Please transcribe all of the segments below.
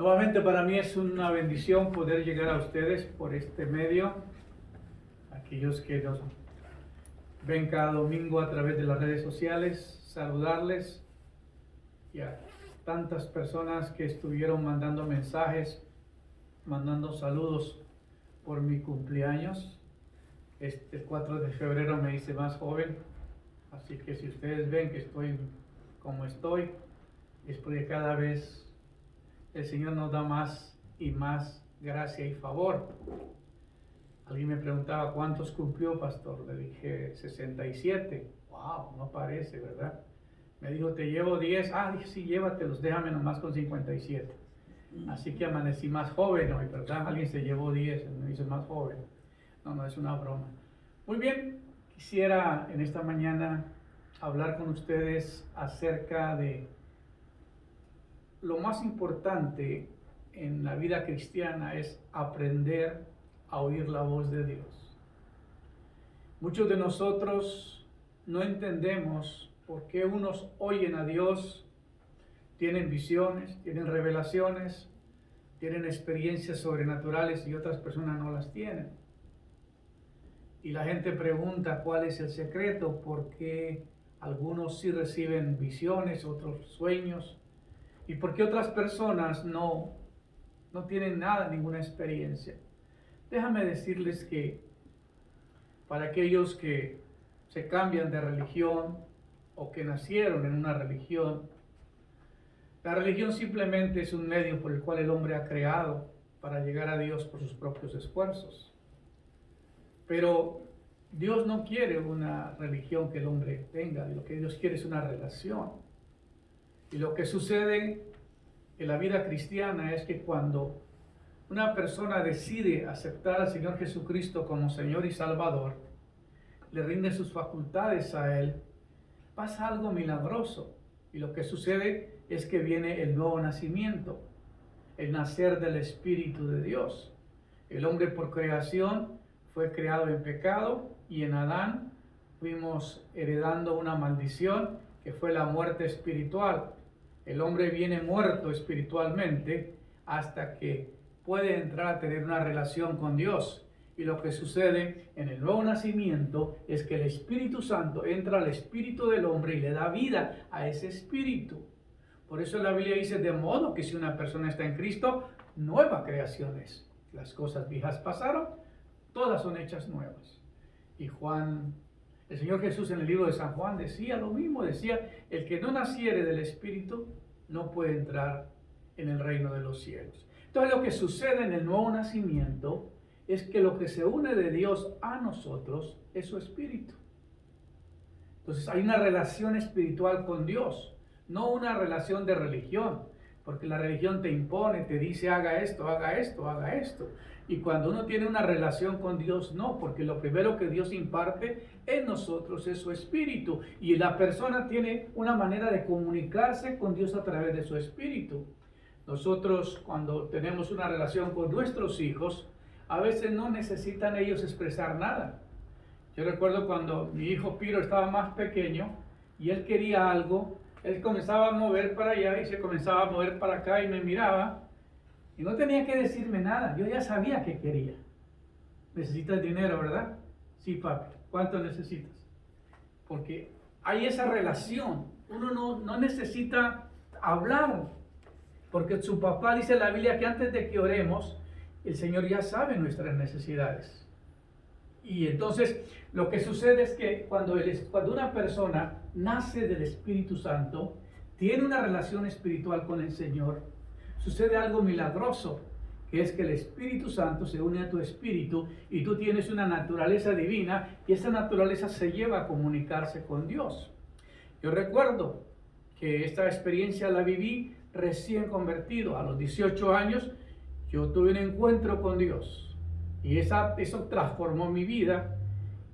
Nuevamente para mí es una bendición poder llegar a ustedes por este medio, aquellos que nos ven cada domingo a través de las redes sociales, saludarles y a tantas personas que estuvieron mandando mensajes, mandando saludos por mi cumpleaños. Este 4 de febrero me hice más joven, así que si ustedes ven que estoy como estoy, es porque cada vez el Señor nos da más y más gracia y favor. Alguien me preguntaba, ¿cuántos cumplió, pastor? Le dije, 67. Wow, no parece, ¿verdad? Me dijo, te llevo 10. Ah, dije, sí, llévatelos, déjame nomás con 57. Así que amanecí más joven hoy, ¿verdad? Alguien se llevó 10, me hizo más joven. No, es una broma. Muy bien, quisiera en esta mañana hablar con ustedes acerca de lo más importante en la vida cristiana es aprender a oír la voz de Dios. Muchos de nosotros no entendemos por qué unos oyen a Dios, tienen visiones, tienen revelaciones, tienen experiencias sobrenaturales y otras personas no las tienen. Y la gente pregunta cuál es el secreto, por qué algunos sí reciben visiones, otros sueños, y por qué otras personas no tienen nada, ninguna experiencia. Déjame decirles que para aquellos que se cambian de religión o que nacieron en una religión, la religión simplemente es un medio por el cual el hombre ha creado para llegar a Dios por sus propios esfuerzos. Pero Dios no quiere una religión que el hombre tenga, lo que Dios quiere es una relación. Y lo que sucede en la vida cristiana es que cuando una persona decide aceptar al Señor Jesucristo como Señor y Salvador, le rinde sus facultades a Él, pasa algo milagroso. Y lo que sucede es que viene el nuevo nacimiento, el nacer del Espíritu de Dios. El hombre por creación fue creado en pecado y en Adán fuimos heredando una maldición que fue la muerte espiritual. El hombre viene muerto espiritualmente hasta que puede entrar a tener una relación con Dios. Y lo que sucede en el nuevo nacimiento es que el Espíritu Santo entra al espíritu del hombre y le da vida a ese espíritu. Por eso la Biblia dice, de modo que si una persona está en Cristo, nueva creación es. Las cosas viejas pasaron, todas son hechas nuevas. Y el Señor Jesús en el libro de San Juan decía lo mismo, decía, el que no naciere del Espíritu no puede entrar en el reino de los cielos. Entonces lo que sucede en el nuevo nacimiento es que lo que se une de Dios a nosotros es su Espíritu. Entonces hay una relación espiritual con Dios, no una relación de religión, porque la religión te impone, te dice haga esto, haga esto, haga esto. Y cuando uno tiene una relación con Dios, no, porque lo primero que Dios imparte en nosotros es su Espíritu. Y la persona tiene una manera de comunicarse con Dios a través de su Espíritu. Nosotros cuando tenemos una relación con nuestros hijos, a veces no necesitan ellos expresar nada. Yo recuerdo cuando mi hijo Piro estaba más pequeño y él quería algo, él comenzaba a mover para allá y se comenzaba a mover para acá y me miraba y no tenía que decirme nada, yo ya sabía qué quería. ¿Necesitas dinero, verdad? Sí, papi. ¿Cuánto necesitas? Porque hay esa relación, uno no necesita hablar, porque su papá dice en la Biblia que antes de que oremos, el Señor ya sabe nuestras necesidades. Y entonces lo que sucede es que cuando una persona nace del Espíritu Santo, tiene una relación espiritual con el Señor, sucede algo milagroso, que es que el Espíritu Santo se une a tu espíritu y tú tienes una naturaleza divina y esa naturaleza se lleva a comunicarse con Dios. Yo recuerdo que esta experiencia la viví recién convertido. A los 18 años yo tuve un encuentro con Dios y eso transformó mi vida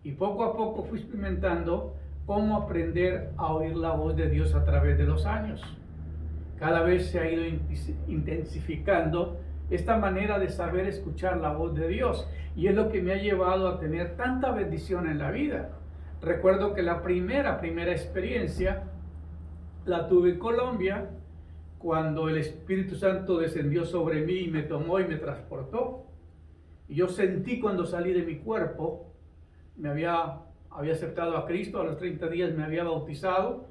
y poco a poco fui experimentando cómo aprender a oír la voz de Dios a través de los años. Cada vez se ha ido intensificando esta manera de saber escuchar la voz de Dios y es lo que me ha llevado a tener tanta bendición en la vida. Recuerdo que la primera experiencia la tuve en Colombia. cuando el Espíritu Santo descendió sobre mí y me tomó y me transportó. Y yo sentí cuando salí de mi cuerpo, había aceptado a Cristo, a los 30 días me había bautizado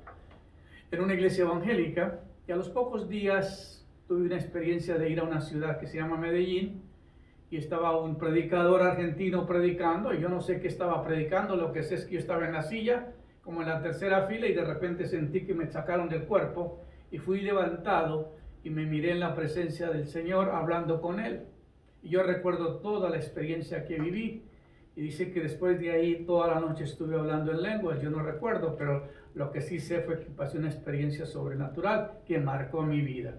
en una iglesia evangélica, y a los pocos días tuve una experiencia de ir a una ciudad que se llama Medellín, y estaba un predicador argentino predicando, y yo no sé qué estaba predicando, lo que sé es que yo estaba en la silla, como en la tercera fila, y de repente sentí que me sacaron del cuerpo, y fui levantado, y me miré en la presencia del Señor hablando con Él. Y yo recuerdo toda la experiencia que viví, y dice que después de ahí toda la noche estuve hablando en lenguas. Yo no recuerdo, pero lo que sí sé fue que pasé una experiencia sobrenatural que marcó mi vida.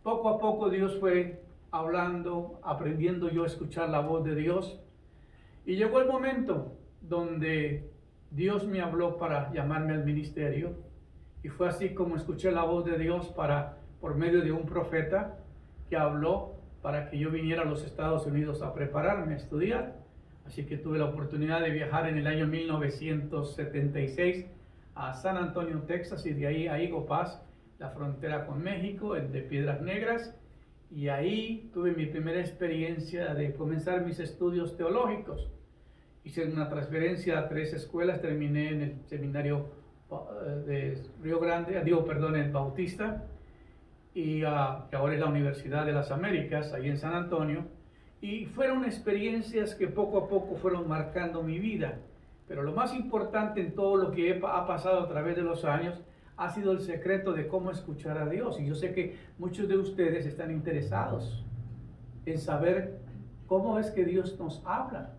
Poco a poco Dios fue hablando, aprendiendo yo a escuchar la voz de Dios, y llegó el momento donde Dios me habló para llamarme al ministerio, y fue así como escuché la voz de Dios por medio de un profeta que habló para que yo viniera a los Estados Unidos a prepararme, a estudiar. Así que tuve la oportunidad de viajar en el año 1976 a San Antonio, Texas, y de ahí a Eagle Pass, la frontera con México, el de Piedras Negras, y ahí tuve mi primera experiencia de comenzar mis estudios teológicos. Hice una transferencia a 3 escuelas, terminé en el seminario de Río Grande, el Bautista, y que ahora es la Universidad de las Américas, ahí en San Antonio, y fueron experiencias que poco a poco fueron marcando mi vida. Pero lo más importante en todo lo que ha pasado a través de los años ha sido el secreto de cómo escuchar a Dios. Y yo sé que muchos de ustedes están interesados en saber cómo es que Dios nos habla,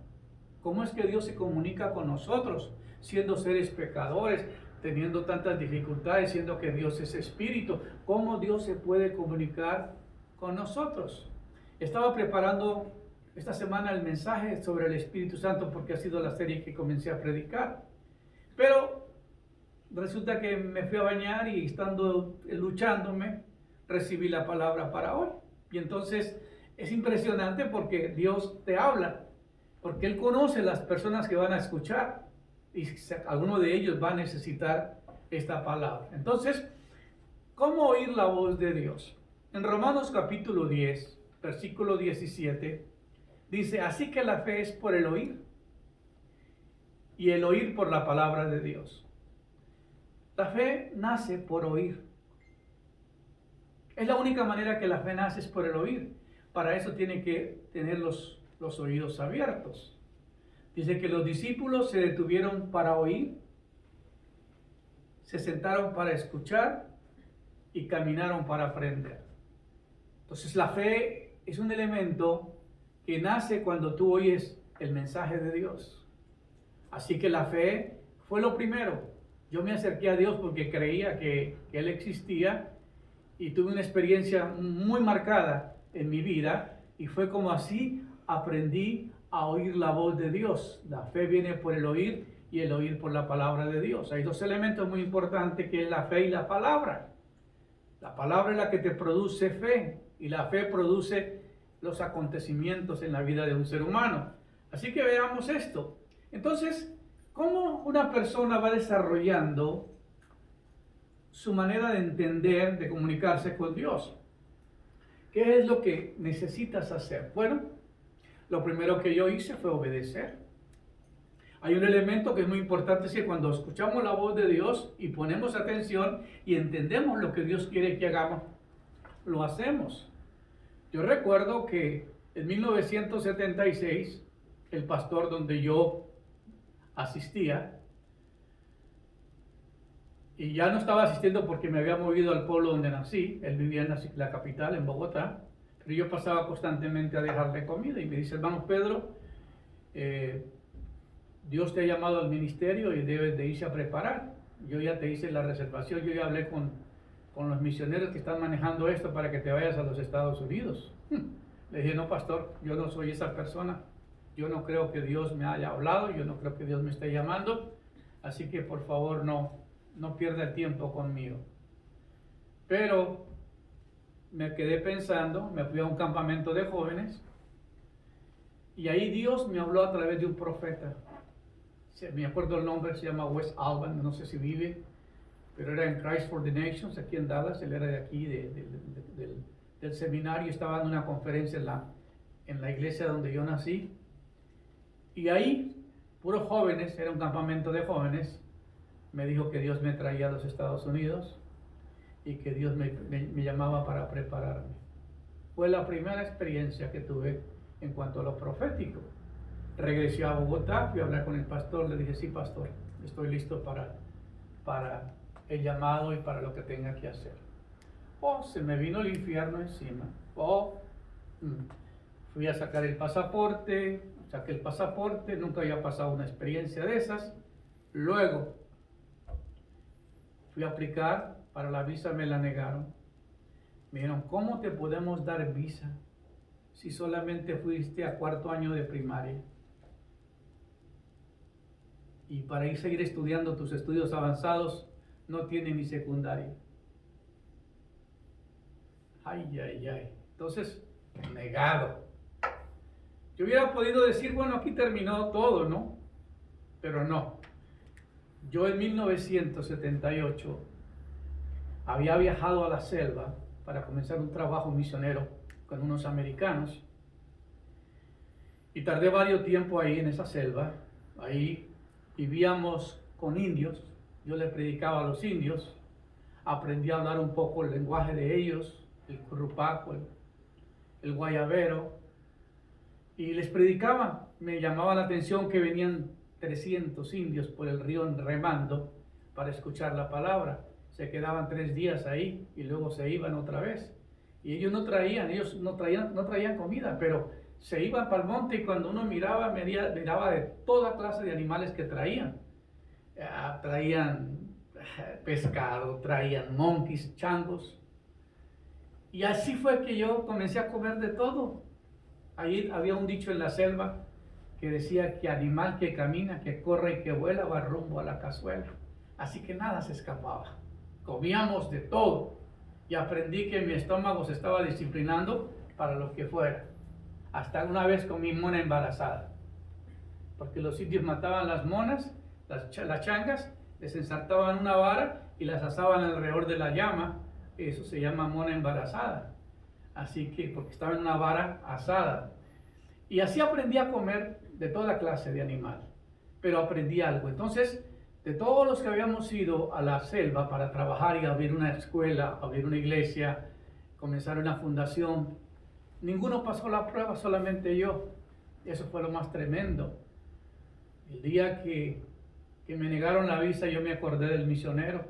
cómo es que Dios se comunica con nosotros, siendo seres pecadores, teniendo tantas dificultades, siendo que Dios es espíritu, cómo Dios se puede comunicar con nosotros. Estaba preparando esta semana el mensaje sobre el Espíritu Santo porque ha sido la serie que comencé a predicar. Pero resulta que me fui a bañar y estando luchándome, recibí la palabra para hoy. Y entonces es impresionante porque Dios te habla, porque Él conoce las personas que van a escuchar y alguno de ellos va a necesitar esta palabra. Entonces, ¿cómo oír la voz de Dios? En Romanos capítulo 10, versículo 17, dice, así que la fe es por el oír, y el oír por la palabra de Dios. La fe nace por oír. Es la única manera que la fe nace, es por el oír. Para eso tiene que tener los oídos abiertos. Dice que los discípulos se detuvieron para oír, se sentaron para escuchar y caminaron para aprender. Entonces la fe es un elemento que nace cuando tú oyes el mensaje de Dios. Así que la fe fue lo primero. Yo me acerqué a Dios porque creía que Él existía y tuve una experiencia muy marcada en mi vida y fue como así aprendí a oír la voz de Dios. La fe viene por el oír y el oír por la palabra de Dios. Hay 2 elementos muy importantes que es la fe y la palabra. La palabra es la que te produce fe y la fe produce los acontecimientos en la vida de un ser humano. Así que veamos esto. Entonces, ¿cómo una persona va desarrollando su manera de entender, de comunicarse con Dios? ¿Qué es lo que necesitas hacer? Bueno, lo primero que yo hice fue obedecer. Hay un elemento que es muy importante, es que cuando escuchamos la voz de Dios y ponemos atención y entendemos lo que Dios quiere que hagamos, lo hacemos. Yo recuerdo que en 1976, el pastor donde yo asistía, y ya no estaba asistiendo porque me había movido al pueblo donde nací, él vivía en la capital, en Bogotá, pero yo pasaba constantemente a dejarle comida y me dice, hermano Pedro, Dios te ha llamado al ministerio y debes de irse a preparar. Yo ya te hice la reservación, yo ya hablé con los misioneros que están manejando esto para que te vayas a los Estados Unidos. Le dije, no pastor, yo no soy esa persona, yo no creo que Dios me haya hablado, yo no creo que Dios me esté llamando, así que por favor no pierda el tiempo conmigo. Pero me quedé pensando, me fui a un campamento de jóvenes y ahí Dios me habló a través de un profeta. Me acuerdo el nombre, se llama Wes Alban, no sé si vive. pero era en Christ for the Nations, aquí en Dallas. Él era de aquí, del seminario, estaba dando una conferencia en la iglesia donde yo nací. Y ahí, puros jóvenes, era un campamento de jóvenes, me dijo que Dios me traía a los Estados Unidos y que Dios me llamaba para prepararme. Fue la primera experiencia que tuve en cuanto a lo profético. Regresé a Bogotá, fui a hablar con el pastor, le dije, sí, pastor, estoy listo para el llamado y para lo que tenga que hacer. Se me vino el infierno encima. Fui a sacar el pasaporte, saqué el pasaporte, nunca había pasado una experiencia de esas. Luego fui a aplicar para la visa, me la negaron. Me dijeron, ¿cómo te podemos dar visa si solamente fuiste a 4º año de primaria? Y para ir a seguir estudiando tus estudios avanzados, no tiene ni secundaria. Ay, ay, ay. Entonces, negado. Yo hubiera podido decir, bueno, aquí terminó todo, ¿no? Pero no. Yo en 1978 había viajado a la selva para comenzar un trabajo misionero con unos americanos. Y tardé varios tiempo ahí en esa selva. Ahí vivíamos con indios. Yo le predicaba a los indios. Aprendí a hablar un poco el lenguaje de ellos, el currupaco, el guayabero. Y les predicaba. Me llamaba la atención que venían 300 indios por el río remando para escuchar la palabra. Se quedaban 3 días ahí y luego se iban otra vez. Y ellos no traían comida, pero se iban para el monte y cuando uno miraba de toda clase de animales que traían. Traían pescado, traían monkeys, changos. Y así fue que yo comencé a comer de todo. Ahí había un dicho en la selva que decía que animal que camina, que corre y que vuela va rumbo a la cazuela. Así que nada se escapaba. Comíamos de todo y aprendí que mi estómago se estaba disciplinando para lo que fuera. Hasta una vez comí mona embarazada, porque los indios mataban las monas, las changas, les ensartaban una vara y las asaban alrededor de la llama. Eso se llama mona embarazada. Así que, porque estaba en una vara asada. Y así aprendí a comer de toda clase de animal, pero aprendí algo. Entonces, de todos los que habíamos ido a la selva para trabajar y abrir una escuela, abrir una iglesia, comenzar una fundación, ninguno pasó la prueba, solamente yo. Eso fue lo más tremendo. El día que me negaron la visa, yo me acordé del misionero.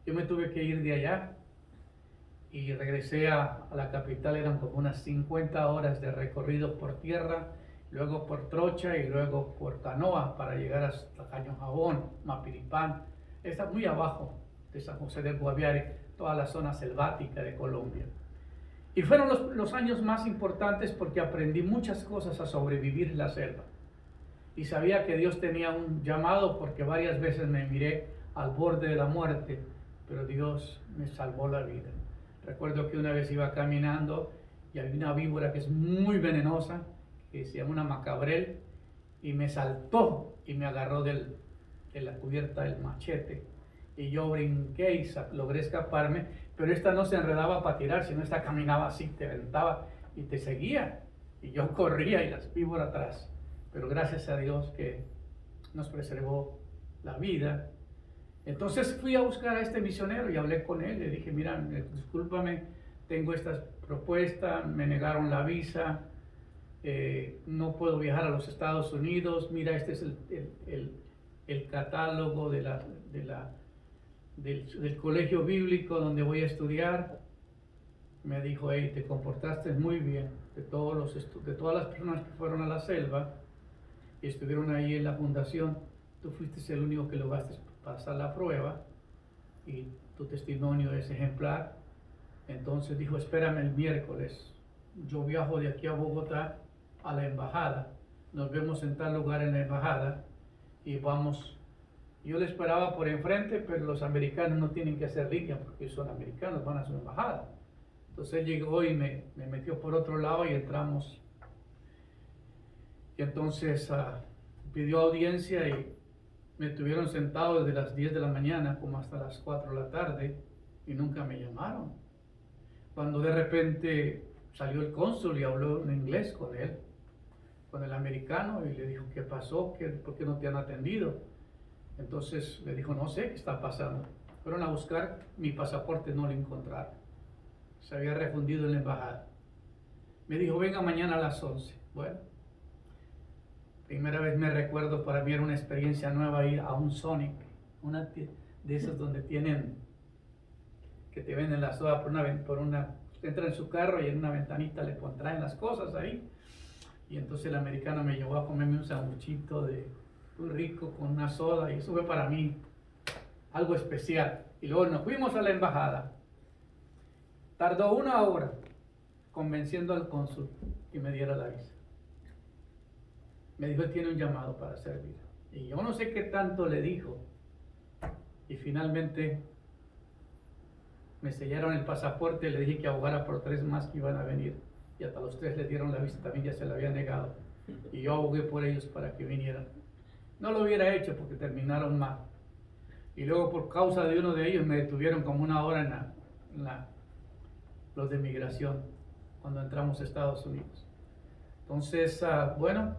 Yo me tuve que ir de allá y regresé a la capital. Eran como unas 50 horas de recorrido por tierra, luego por trocha y luego por canoa para llegar hasta Caño Jabón, Mapiripán. Está muy abajo de San José del Guaviare, toda la zona selvática de Colombia. Y fueron los años más importantes porque aprendí muchas cosas a sobrevivir en la selva. Y sabía que Dios tenía un llamado porque varias veces me miré al borde de la muerte, pero Dios me salvó la vida. Recuerdo que una vez iba caminando y había una víbora que es muy venenosa, que se llama una macabrel, y me saltó y me agarró de la cubierta del machete. Y yo brinqué y logré escaparme, pero esta no se enredaba para tirar, sino esta caminaba así, te aventaba y te seguía. Y yo corría y las víboras atrás. Pero gracias a Dios que nos preservó la vida. Entonces fui a buscar a este misionero y hablé con él. Le dije, mira, discúlpame, tengo esta propuesta, me negaron la visa, no puedo viajar a los Estados Unidos. Mira, este es el catálogo del colegio bíblico donde voy a estudiar. Me dijo, hey, te comportaste muy bien. De todas las personas que fueron a la selva y estuvieron ahí en la fundación, tú fuiste el único que lograste pasar la prueba y tu testimonio es ejemplar. Entonces dijo, espérame el miércoles, yo viajo de aquí a Bogotá a la embajada, nos vemos en tal lugar en la embajada y vamos. Yo le esperaba por enfrente, pero los americanos no tienen que hacer línea porque son americanos, van a su embajada. Entonces él llegó y me metió por otro lado y entramos. Y entonces pidió audiencia Me tuvieron sentado desde las 10 de la mañana como hasta las 4 de la tarde y nunca me llamaron. Cuando de repente salió el cónsul y habló en inglés con él, con el americano, y le dijo, ¿qué pasó? ¿Por qué no te han atendido? Entonces le dijo, no sé qué está pasando. Fueron a buscar mi pasaporte, no lo encontraron. Se había refundido en la embajada. Me dijo, venga mañana a las 11. Bueno, primera vez me recuerdo, para mí era una experiencia nueva ir a un Sonic, una de esos donde tienen, que te venden la soda entra en su carro y en una ventanita le traen las cosas ahí. Y entonces el americano me llevó a comerme un sanguchito muy rico con una soda, y eso fue para mí algo especial. Y luego nos fuimos a la embajada. Tardó 1 hora convenciendo al cónsul que me diera la visa. Me dijo, él tiene un llamado para servir. Y yo no sé qué tanto le dijo. Y finalmente me sellaron el pasaporte, le dije que abogara por 3 más que iban a venir. Y hasta los 3 le dieron la visa, también ya se la había negado. Y yo abogué por ellos para que vinieran. No lo hubiera hecho porque terminaron mal. Y luego por causa de uno de ellos me detuvieron como 1 hora los de migración cuando entramos a Estados Unidos. Entonces, bueno,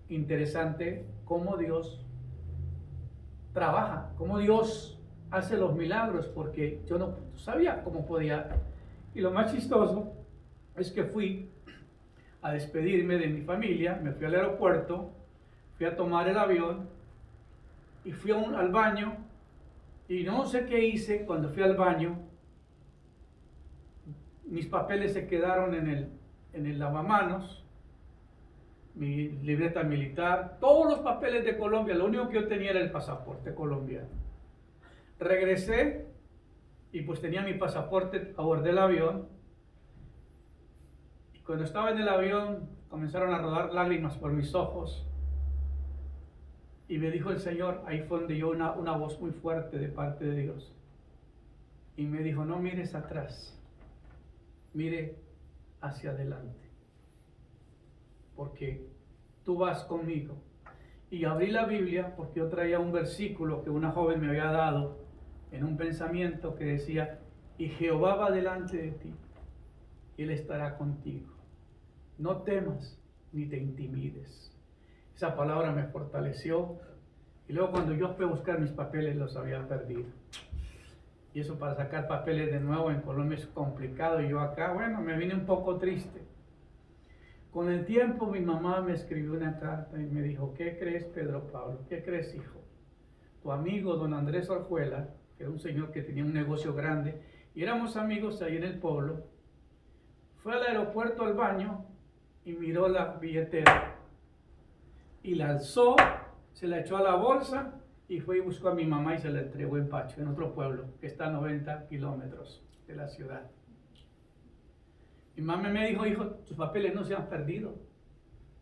interesante cómo Dios trabaja, cómo Dios hace los milagros, porque yo no sabía cómo podía. Y lo más chistoso es que fui a despedirme de mi familia, me fui al aeropuerto, fui a tomar el avión y fui al baño, y no sé qué hice cuando fui al baño. Mis papeles se quedaron en el lavamanos, mi libreta militar, todos los papeles de Colombia, lo único que yo tenía era el pasaporte colombiano. Regresé y pues tenía mi pasaporte a bordo del avión. Y cuando estaba en el avión comenzaron a rodar lágrimas por mis ojos. Y me dijo el Señor, ahí fue donde yo una voz muy fuerte de parte de Dios. Y me dijo, no mires atrás, mire hacia adelante, porque tú vas conmigo. Y abrí la Biblia porque yo traía un versículo que una joven me había dado en un pensamiento que decía, y Jehová va delante de ti, y Él estará contigo. No temas ni te intimides. Esa palabra me fortaleció. Y luego cuando yo fui a buscar mis papeles, los había perdido. Y eso, para sacar papeles de nuevo en Colombia es complicado. Y yo acá, bueno, me vine un poco triste. Con el tiempo mi mamá me escribió una carta y me dijo, ¿qué crees, Pedro Pablo? ¿Qué crees, hijo? Tu amigo don Andrés Orjuela, que era un señor que tenía un negocio grande, y éramos amigos ahí en el pueblo, fue al aeropuerto al baño y miró la billetera y la alzó, se la echó a la bolsa y fue y buscó a mi mamá y se la entregó en Pacho, en otro pueblo que está a 90 kilómetros de la ciudad. Mi mamá me dijo, hijo, tus papeles no se han perdido,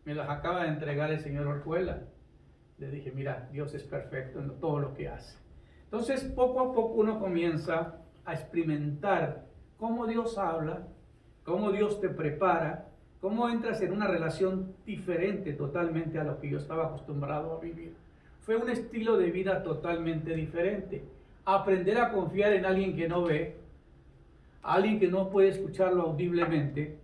me los acaba de entregar el señor Orjuela. Le dije, mira, Dios es perfecto en todo lo que hace. Entonces, poco a poco uno comienza a experimentar cómo Dios habla, cómo Dios te prepara, cómo entras en una relación diferente totalmente a lo que yo estaba acostumbrado a vivir. Fue un estilo de vida totalmente diferente. Aprender a confiar en alguien que no ve, alguien que no puede escucharlo audiblemente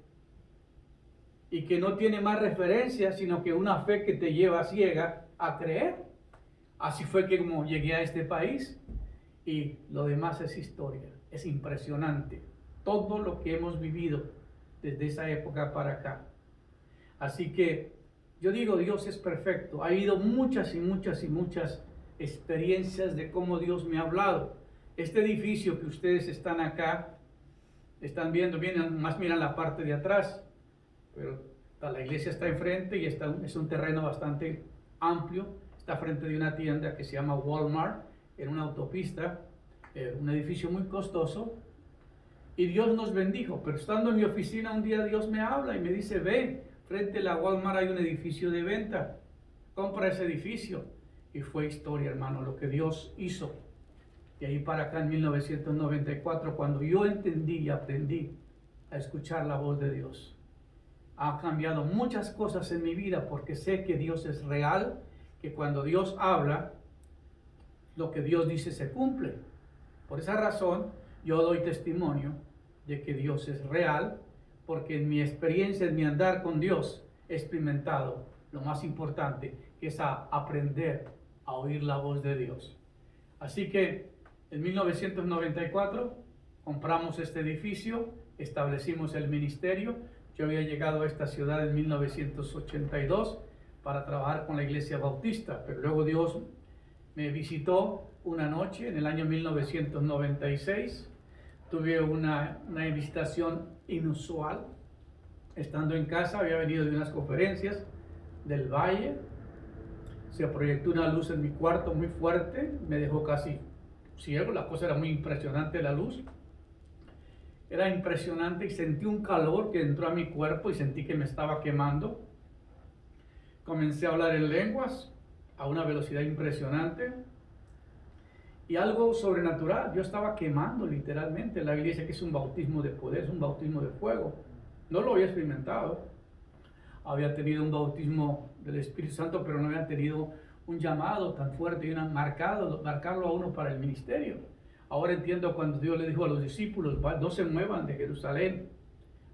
y que no tiene más referencias, sino que una fe que te lleva ciega a creer. Así fue que como llegué a este país, y lo demás es historia. Es impresionante todo lo que hemos vivido desde esa época para acá. Así que yo digo, Dios es perfecto. Ha habido muchas y muchas y muchas experiencias de cómo Dios me ha hablado. Este edificio que ustedes están acá, están viendo, miran la parte de atrás, pero la iglesia está enfrente y es un terreno bastante amplio. Está frente de una tienda que se llama Walmart, en una autopista, un edificio muy costoso. Y Dios nos bendijo, pero estando en mi oficina un día Dios me habla y me dice, ve, frente a la Walmart hay un edificio de venta, compra ese edificio. Y fue historia, hermano, lo que Dios hizo. Y ahí para acá en 1994, cuando yo entendí y aprendí a escuchar la voz de Dios, ha cambiado muchas cosas en mi vida, porque sé que Dios es real, que cuando Dios habla, lo que Dios dice se cumple. Por esa razón, yo doy testimonio de que Dios es real, porque en mi experiencia, en mi andar con Dios, he experimentado lo más importante, que es aprender a oír la voz de Dios. Así que en 1994 compramos este edificio, establecimos el ministerio. Yo había llegado a esta ciudad en 1982 para trabajar con la Iglesia Bautista, pero luego Dios me visitó una noche en el año 1996. Tuve una visitación inusual. Estando en casa, había venido de unas conferencias del Valle. Se proyectó una luz en mi cuarto muy fuerte, me dejó casi ciego. La cosa era muy impresionante, la luz. Era impresionante y sentí un calor que entró a mi cuerpo y sentí que me estaba quemando. Comencé a hablar en lenguas a una velocidad impresionante y algo sobrenatural. Yo estaba quemando literalmente. La Biblia dice que es un bautismo de poder, es un bautismo de fuego. No lo había experimentado. Había tenido un bautismo del Espíritu Santo, pero no había tenido un llamado tan fuerte y marcarlo a uno para el ministerio. Ahora entiendo cuando Dios le dijo a los discípulos: no se muevan de Jerusalén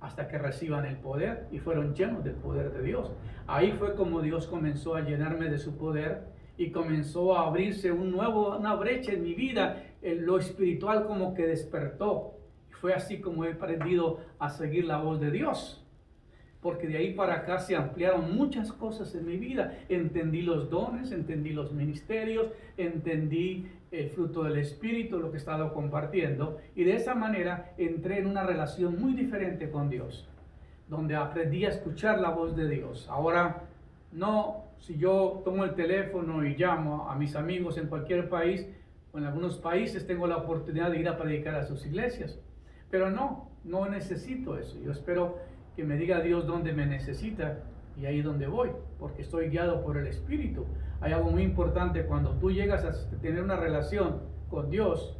hasta que reciban el poder, y fueron llenos del poder de Dios. Ahí fue como Dios comenzó a llenarme de su poder y comenzó a abrirse una brecha en mi vida. Lo espiritual como que despertó. Fue así como he aprendido a seguir la voz de Dios, porque de ahí para acá se ampliaron muchas cosas en mi vida. Entendí los dones, entendí los ministerios, entendí el fruto del Espíritu, lo que he estado compartiendo, y de esa manera entré en una relación muy diferente con Dios, donde aprendí a escuchar la voz de Dios. Ahora, no, si yo tomo el teléfono y llamo a mis amigos en cualquier país, o en algunos países tengo la oportunidad de ir a predicar a sus iglesias, pero no necesito eso. Yo espero que me diga Dios dónde me necesita y ahí donde voy, porque estoy guiado por el Espíritu. Hay algo muy importante: cuando tú llegas a tener una relación con Dios,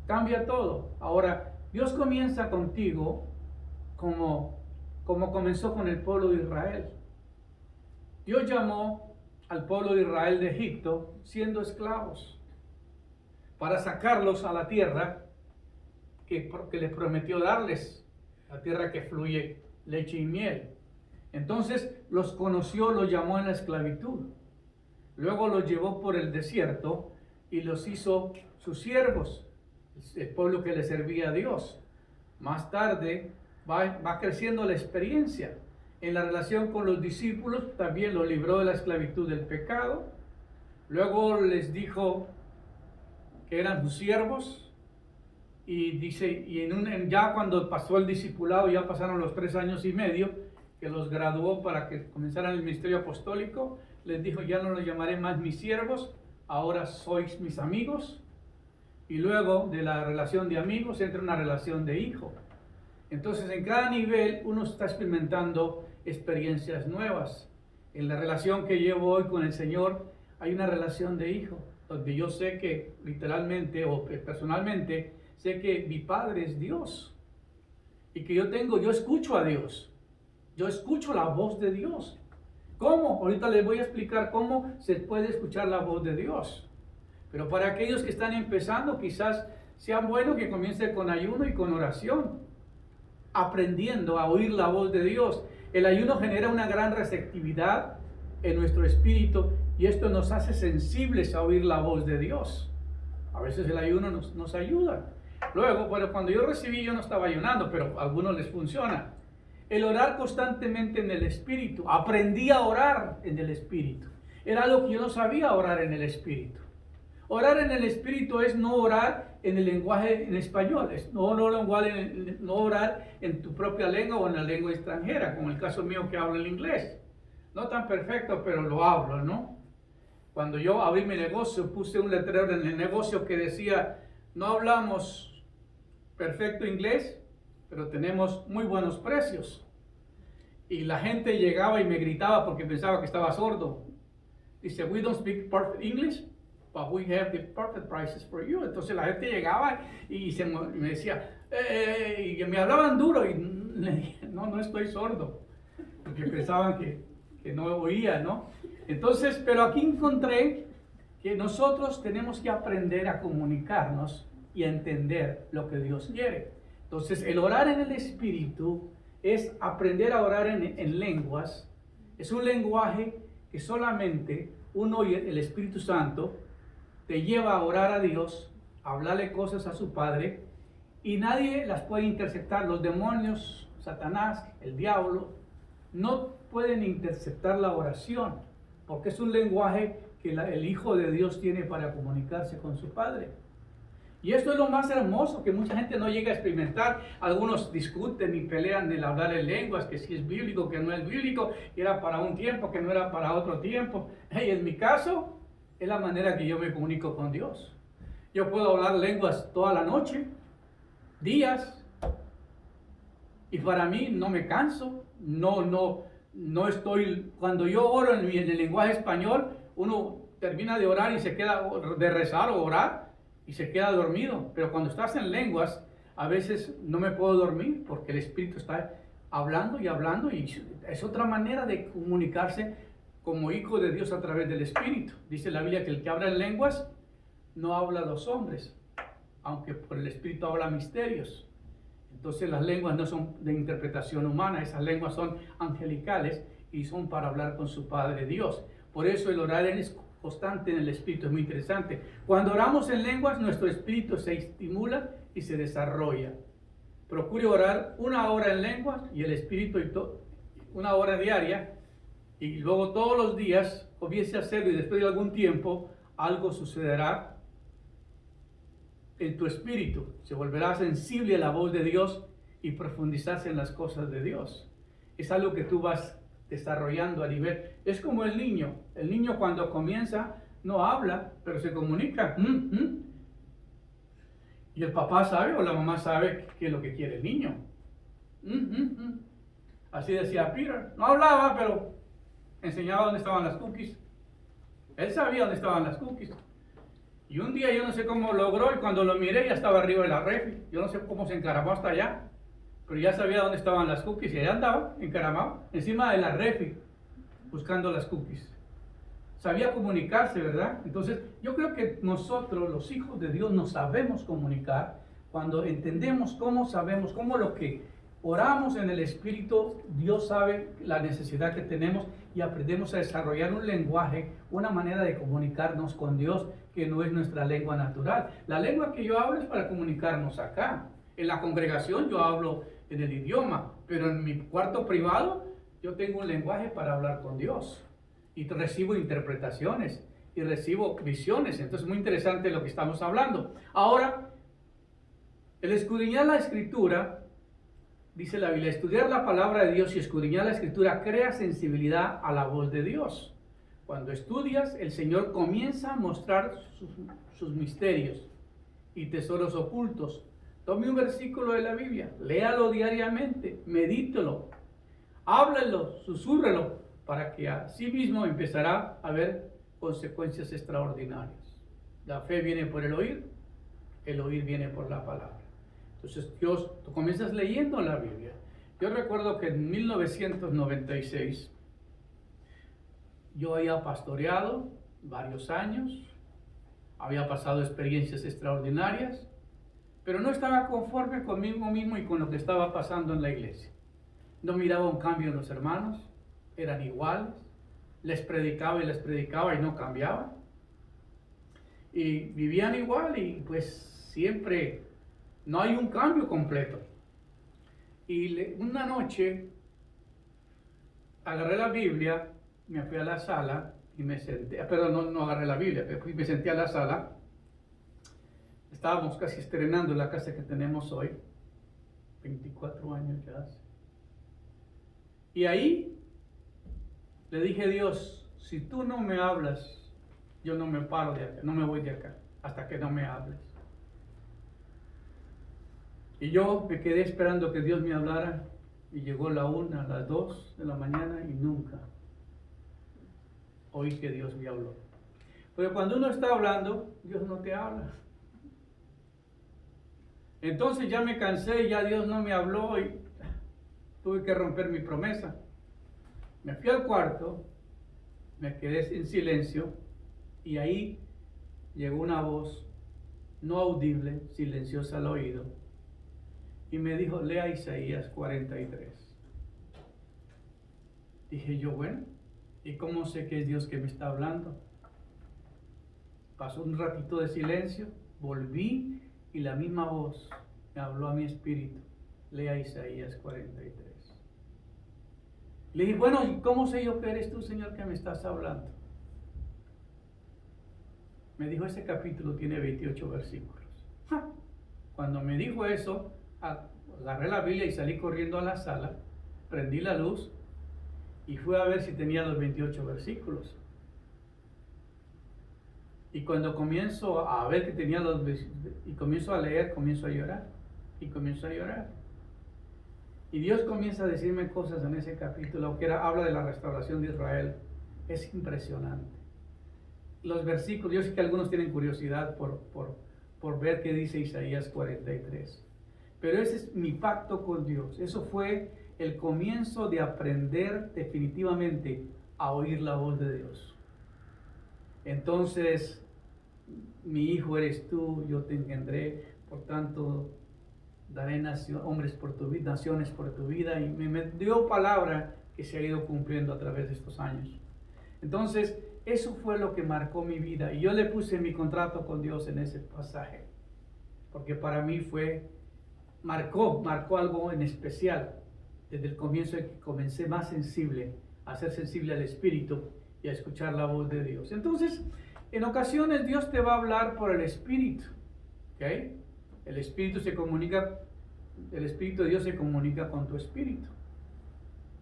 cambia todo. Ahora, Dios comienza contigo como comenzó con el pueblo de Israel. Dios llamó al pueblo de Israel de Egipto siendo esclavos, para sacarlos a la tierra que les prometió darles, la tierra que fluye leche y miel. Entonces los conoció, los llamó en la esclavitud. Luego los llevó por el desierto y los hizo sus siervos, el pueblo que le servía a Dios. Más tarde va creciendo la experiencia. En la relación con los discípulos también los libró de la esclavitud del pecado. Luego les dijo que eran sus siervos. Y dice, ya cuando pasó el discipulado, ya pasaron los 3 años y medio, que los graduó para que comenzaran el ministerio apostólico, les dijo: ya no los llamaré más mis siervos, ahora sois mis amigos. Y luego de la relación de amigos entra una relación de hijo. Entonces en cada nivel uno está experimentando experiencias nuevas. En la relación que llevo hoy con el Señor hay una relación de hijo, donde yo sé que literalmente o personalmente sé que mi Padre es Dios y que yo escucho a Dios, yo escucho la voz de Dios. ¿Cómo? Ahorita les voy a explicar cómo se puede escuchar la voz de Dios. Pero para aquellos que están empezando, quizás sea bueno que comience con ayuno y con oración, aprendiendo a oír la voz de Dios. El ayuno genera una gran receptividad en nuestro espíritu y esto nos hace sensibles a oír la voz de Dios. A veces el ayuno nos ayuda. Luego, bueno, cuando yo recibí, yo no estaba ayunando, pero a algunos les funciona. El orar constantemente en el Espíritu. Aprendí a orar en el Espíritu. Era algo que yo no sabía orar en el Espíritu. Orar en el Espíritu es no orar en el lenguaje en español, es no orar en tu propia lengua o en la lengua extranjera, como el caso mío que hablo el inglés. No tan perfecto, pero lo hablo, ¿no? Cuando yo abrí mi negocio, puse un letrero en el negocio que decía: no hablamos perfecto inglés, pero tenemos muy buenos precios. Y la gente llegaba y me gritaba porque pensaba que estaba sordo. Dice: we don't speak perfect English, but we have the perfect prices for you. Entonces la gente llegaba y me decía, y me hablaban duro, y le dije: no estoy sordo, porque pensaban que no oía, ¿no? Entonces, pero aquí encontré que nosotros tenemos que aprender a comunicarnos y a entender lo que Dios quiere. Entonces, el orar en el Espíritu es aprender a orar en lenguas. Es un lenguaje que solamente uno y el Espíritu Santo te lleva a orar a Dios, a hablarle cosas a su Padre, y nadie las puede interceptar. Los demonios, Satanás, el diablo, no pueden interceptar la oración, porque es un lenguaje que el Hijo de Dios tiene para comunicarse con su Padre. Y esto es lo más hermoso, que mucha gente no llega a experimentar. Algunos discuten y pelean del hablar en lenguas, que si es bíblico, que no es bíblico, que era para un tiempo, que no era para otro tiempo. Y en mi caso, es la manera que yo me comunico con Dios. Yo puedo hablar lenguas toda la noche, días, y para mí no me canso, no estoy, cuando yo oro en el lenguaje español, uno termina de orar y se queda, de rezar o orar, y se queda dormido. Pero cuando estás en lenguas, a veces no me puedo dormir porque el Espíritu está hablando, y es otra manera de comunicarse como hijo de Dios a través del Espíritu. Dice la Biblia que el que habla en lenguas no habla a los hombres, aunque por el Espíritu habla misterios. Entonces las lenguas no son de interpretación humana, esas lenguas son angelicales y son para hablar con su Padre Dios. Por eso el orar es constante en el Espíritu, es muy interesante. Cuando oramos en lenguas, nuestro espíritu se estimula y se desarrolla. Procure orar 1 hora en lenguas y el Espíritu 1 hora diaria, y luego todos los días comience a hacerlo, y después de algún tiempo algo sucederá en tu espíritu. Se volverá sensible a la voz de Dios y profundizarse en las cosas de Dios. Es algo que tú vas desarrollando a nivel. Es como el niño. El niño cuando comienza no habla, pero se comunica. Y el papá sabe o la mamá sabe qué es lo que quiere el niño. Así decía Peter. No hablaba, pero enseñaba dónde estaban las cookies. Él sabía dónde estaban las cookies. Y un día yo no sé cómo logró, y cuando lo miré ya estaba arriba de la refri. Yo no sé cómo se encaramó hasta allá, pero ya sabía dónde estaban las cookies, y allá andaba encaramado encima de la refri buscando las cookies. Sabía comunicarse, ¿verdad? Entonces yo creo que nosotros, los hijos de Dios, nos sabemos comunicar cuando entendemos cómo lo que oramos en el Espíritu, Dios sabe la necesidad que tenemos, y aprendemos a desarrollar un lenguaje, una manera de comunicarnos con Dios que no es nuestra lengua natural. La lengua que yo hablo es para comunicarnos acá. En la congregación yo hablo en el idioma, pero en mi cuarto privado yo tengo un lenguaje para hablar con Dios. Y recibo interpretaciones y recibo visiones. Entonces es muy interesante lo que estamos hablando. Ahora, el escudriñar la Escritura, dice la Biblia, estudiar la palabra de Dios y escudriñar la Escritura crea sensibilidad a la voz de Dios. Cuando estudias, el Señor comienza a mostrar sus misterios y tesoros ocultos. Tome un versículo de la Biblia, léalo diariamente, medítelo, háblelo, susúrrelo, para que así mismo empezará a haber consecuencias extraordinarias. La fe viene por el oír viene por la palabra. Entonces tú comienzas leyendo la Biblia. Yo recuerdo que en 1996 yo había pastoreado varios años, había pasado experiencias extraordinarias, pero no estaba conforme conmigo mismo y con lo que estaba pasando en la iglesia. No miraba un cambio en los hermanos, eran iguales, les predicaba y no cambiaban. Y vivían igual, y pues siempre no hay un cambio completo. Y una noche agarré la Biblia, me fui a la sala y me senté, perdón, no agarré la Biblia, me senté a la sala. Estábamos casi estrenando la casa que tenemos hoy, 24 años ya hace. Y ahí le dije a Dios, si tú no me hablas, yo no me paro de acá, no me voy de acá, hasta que no me hables. Y yo me quedé esperando que Dios me hablara, y llegó la 1, a las 2 de la mañana, y nunca oí que Dios me habló. Pero cuando uno está hablando, Dios no te habla. Entonces ya me cansé, ya Dios no me habló, y tuve que romper mi promesa. Me fui al cuarto, me quedé en silencio, y ahí llegó una voz no audible, silenciosa al oído, y me dijo, lea Isaías 43. Dije yo, bueno, ¿y cómo sé que es Dios que me está hablando? Pasó un ratito de silencio, volví y la misma voz me habló a mi espíritu, lea Isaías 43. Le dije, bueno, ¿y cómo sé yo que eres tú, Señor, que me estás hablando? Me dijo, ese capítulo tiene 28 versículos. ¡Ja! Cuando me dijo eso, agarré la Biblia y salí corriendo a la sala, prendí la luz y fui a ver si tenía los 28 versículos. Y cuando comienzo a ver que tenía y comienzo a leer, comienzo a llorar. Y comienzo a llorar. Y Dios comienza a decirme cosas en ese capítulo que habla de la restauración de Israel. Es impresionante. Los versículos, yo sé que algunos tienen curiosidad por ver qué dice Isaías 43. Pero ese es mi pacto con Dios. Eso fue el comienzo de aprender definitivamente a oír la voz de Dios. Entonces, mi hijo eres tú, yo te engendré, por tanto daré hombres por tu vida, naciones por tu vida, y me dio palabra que se ha ido cumpliendo a través de estos años. Entonces, eso fue lo que marcó mi vida, y yo le puse mi contrato con Dios en ese pasaje, porque para mí marcó algo en especial, desde el comienzo en que comencé más sensible, a ser sensible al Espíritu y a escuchar la voz de Dios. Entonces, en ocasiones Dios te va a hablar por el Espíritu, ¿ok? El Espíritu de Dios se comunica con tu espíritu.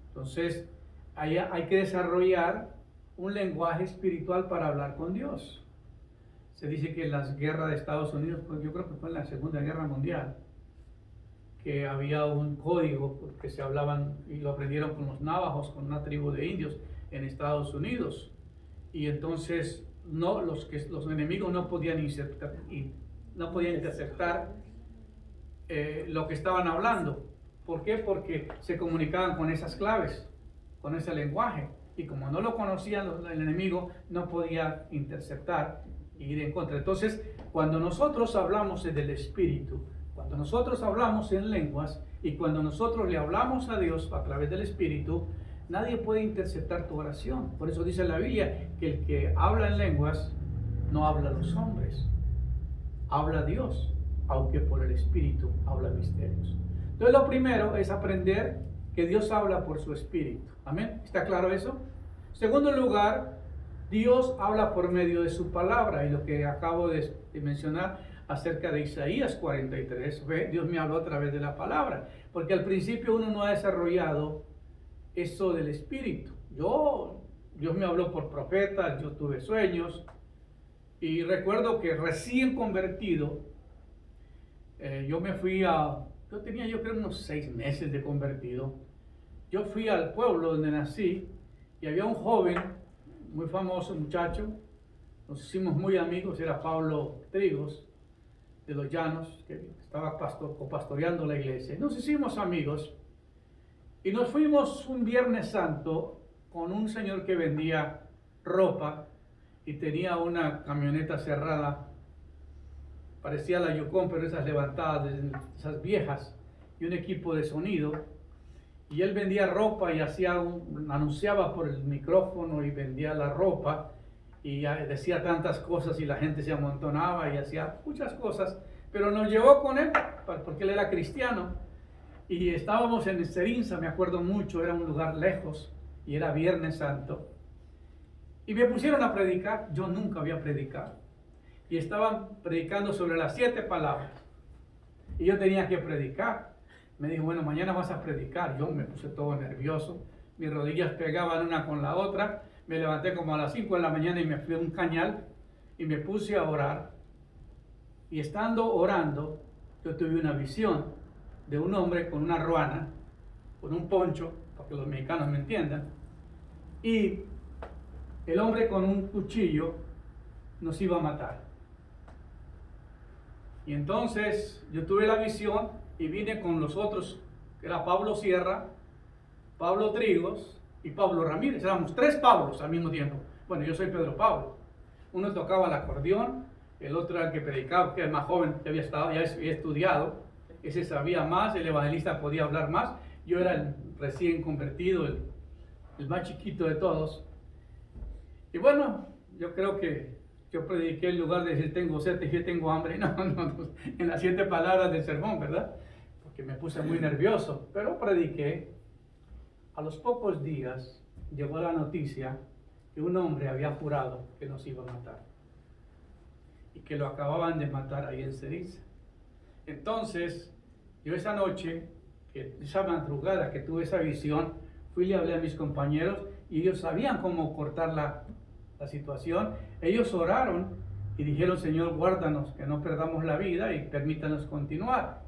Entonces, hay que desarrollar un lenguaje espiritual para hablar con Dios. Se dice que en las guerras de Estados Unidos, pues yo creo que fue en la Segunda Guerra Mundial, que había un código que se hablaban y lo aprendieron con los navajos, con una tribu de indios en Estados Unidos. Y entonces los enemigos no podían interceptar lo que estaban hablando. ¿Por qué? Porque se comunicaban con esas claves, con ese lenguaje, y como no lo conocían el enemigo, no podía interceptar e ir en contra. Entonces, cuando nosotros hablamos del Espíritu, cuando nosotros hablamos en lenguas, y cuando nosotros le hablamos a Dios a través del Espíritu, nadie puede interceptar tu oración. Por eso dice la Biblia que el que habla en lenguas no habla a los hombres, habla a Dios, aunque por el Espíritu habla misterios. Entonces, lo primero es aprender que Dios habla por su Espíritu. ¿Amén? ¿Está claro eso? En segundo lugar, Dios habla por medio de su palabra, y lo que acabo de mencionar acerca de Isaías 43, Dios me habló a través de la palabra, porque al principio uno no ha desarrollado eso del Espíritu. Dios me habló por profetas, yo tuve sueños, y recuerdo que recién convertido, yo tenía yo creo unos 6 meses de convertido. Yo fui al pueblo donde nací, y había un joven, muy famoso muchacho, nos hicimos muy amigos, era Pablo Trigos, de los Llanos, que estaba pastoreando la iglesia. Nos hicimos amigos, y nos fuimos un Viernes Santo con un señor que vendía ropa, y tenía una camioneta cerrada, parecía la Yukon, pero esas levantadas, esas viejas, y un equipo de sonido. Y él vendía ropa y anunciaba por el micrófono y vendía la ropa, y decía tantas cosas, y la gente se amontonaba y hacía muchas cosas, pero nos llevó con él porque él era cristiano, y estábamos en Cerinza, me acuerdo mucho, era un lugar lejos y era Viernes Santo, y me pusieron a predicar. Yo nunca había predicado, y estaban predicando sobre las 7 palabras, y yo tenía que predicar. Me dijo, bueno, mañana vas a predicar. Yo me puse todo nervioso, mis rodillas pegaban una con la otra. Me levanté como a las 5 de la mañana y me fui a un cañal y me puse a orar. Y estando orando, yo tuve una visión de un hombre con una ruana, con un poncho, para que los mexicanos me entiendan, y el hombre con un cuchillo nos iba a matar. Y entonces yo tuve la visión y vine con los otros, que era Pablo Sierra, Pablo Trigos y Pablo Ramírez. Éramos 3 Pablos al mismo tiempo. Bueno, yo soy Pedro Pablo. Uno tocaba el acordeón, el otro era el que predicaba, que era el más joven, que había estudiado, ese sabía más, el evangelista podía hablar más, yo era el recién convertido, el más chiquito de todos. Y bueno, yo creo que yo prediqué en lugar de decir tengo sed, dije tengo hambre, no, en las 7 palabras del sermón, ¿verdad? Porque me puse muy nervioso, pero prediqué. A los pocos días llegó la noticia que un hombre había jurado que nos iba a matar y que lo acababan de matar ahí en Ceriza. Entonces, yo esa noche, esa madrugada que tuve esa visión, fui y le hablé a mis compañeros y ellos sabían cómo cortar la situación. Ellos oraron y dijeron, Señor, guárdanos, que no perdamos la vida y permítanos continuar.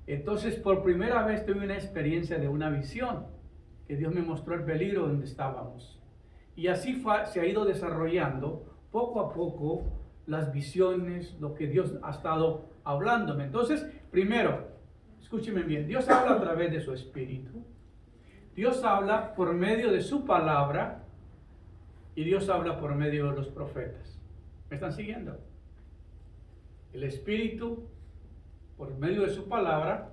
Entonces, por primera vez tuve una experiencia de una visión, que Dios me mostró el peligro donde estábamos. Y así se ha ido desarrollando poco a poco las visiones, lo que Dios ha estado hablándome. Entonces, primero, escúcheme bien, Dios habla a través de su Espíritu. Dios habla por medio de su palabra y Dios habla por medio de los profetas. ¿Me están siguiendo? El Espíritu por medio de su palabra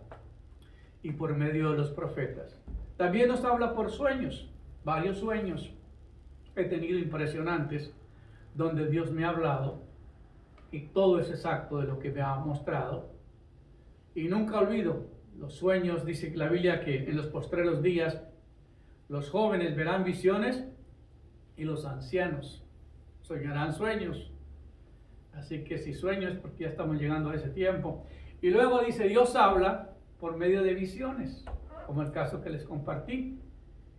y por medio de los profetas. También nos habla por sueños, varios sueños he tenido impresionantes donde Dios me ha hablado y todo es exacto de lo que me ha mostrado. Y nunca olvido los sueños, dice la Biblia que en los postreros días los jóvenes verán visiones y los ancianos soñarán sueños. Así que si sueño es porque ya estamos llegando a ese tiempo. Y luego dice, Dios habla por medio de visiones, como el caso que les compartí.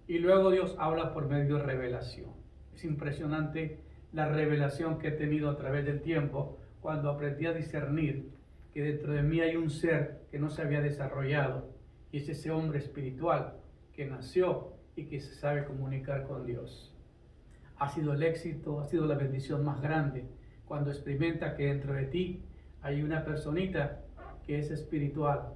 Y luego Dios habla por medio de revelación. Es impresionante la revelación que he tenido a través del tiempo cuando aprendí a discernir que dentro de mí hay un ser que no se había desarrollado. Y es ese hombre espiritual que nació y que se sabe comunicar con Dios. Ha sido el éxito, ha sido la bendición más grande cuando experimenta que dentro de ti hay una personita que es espiritual.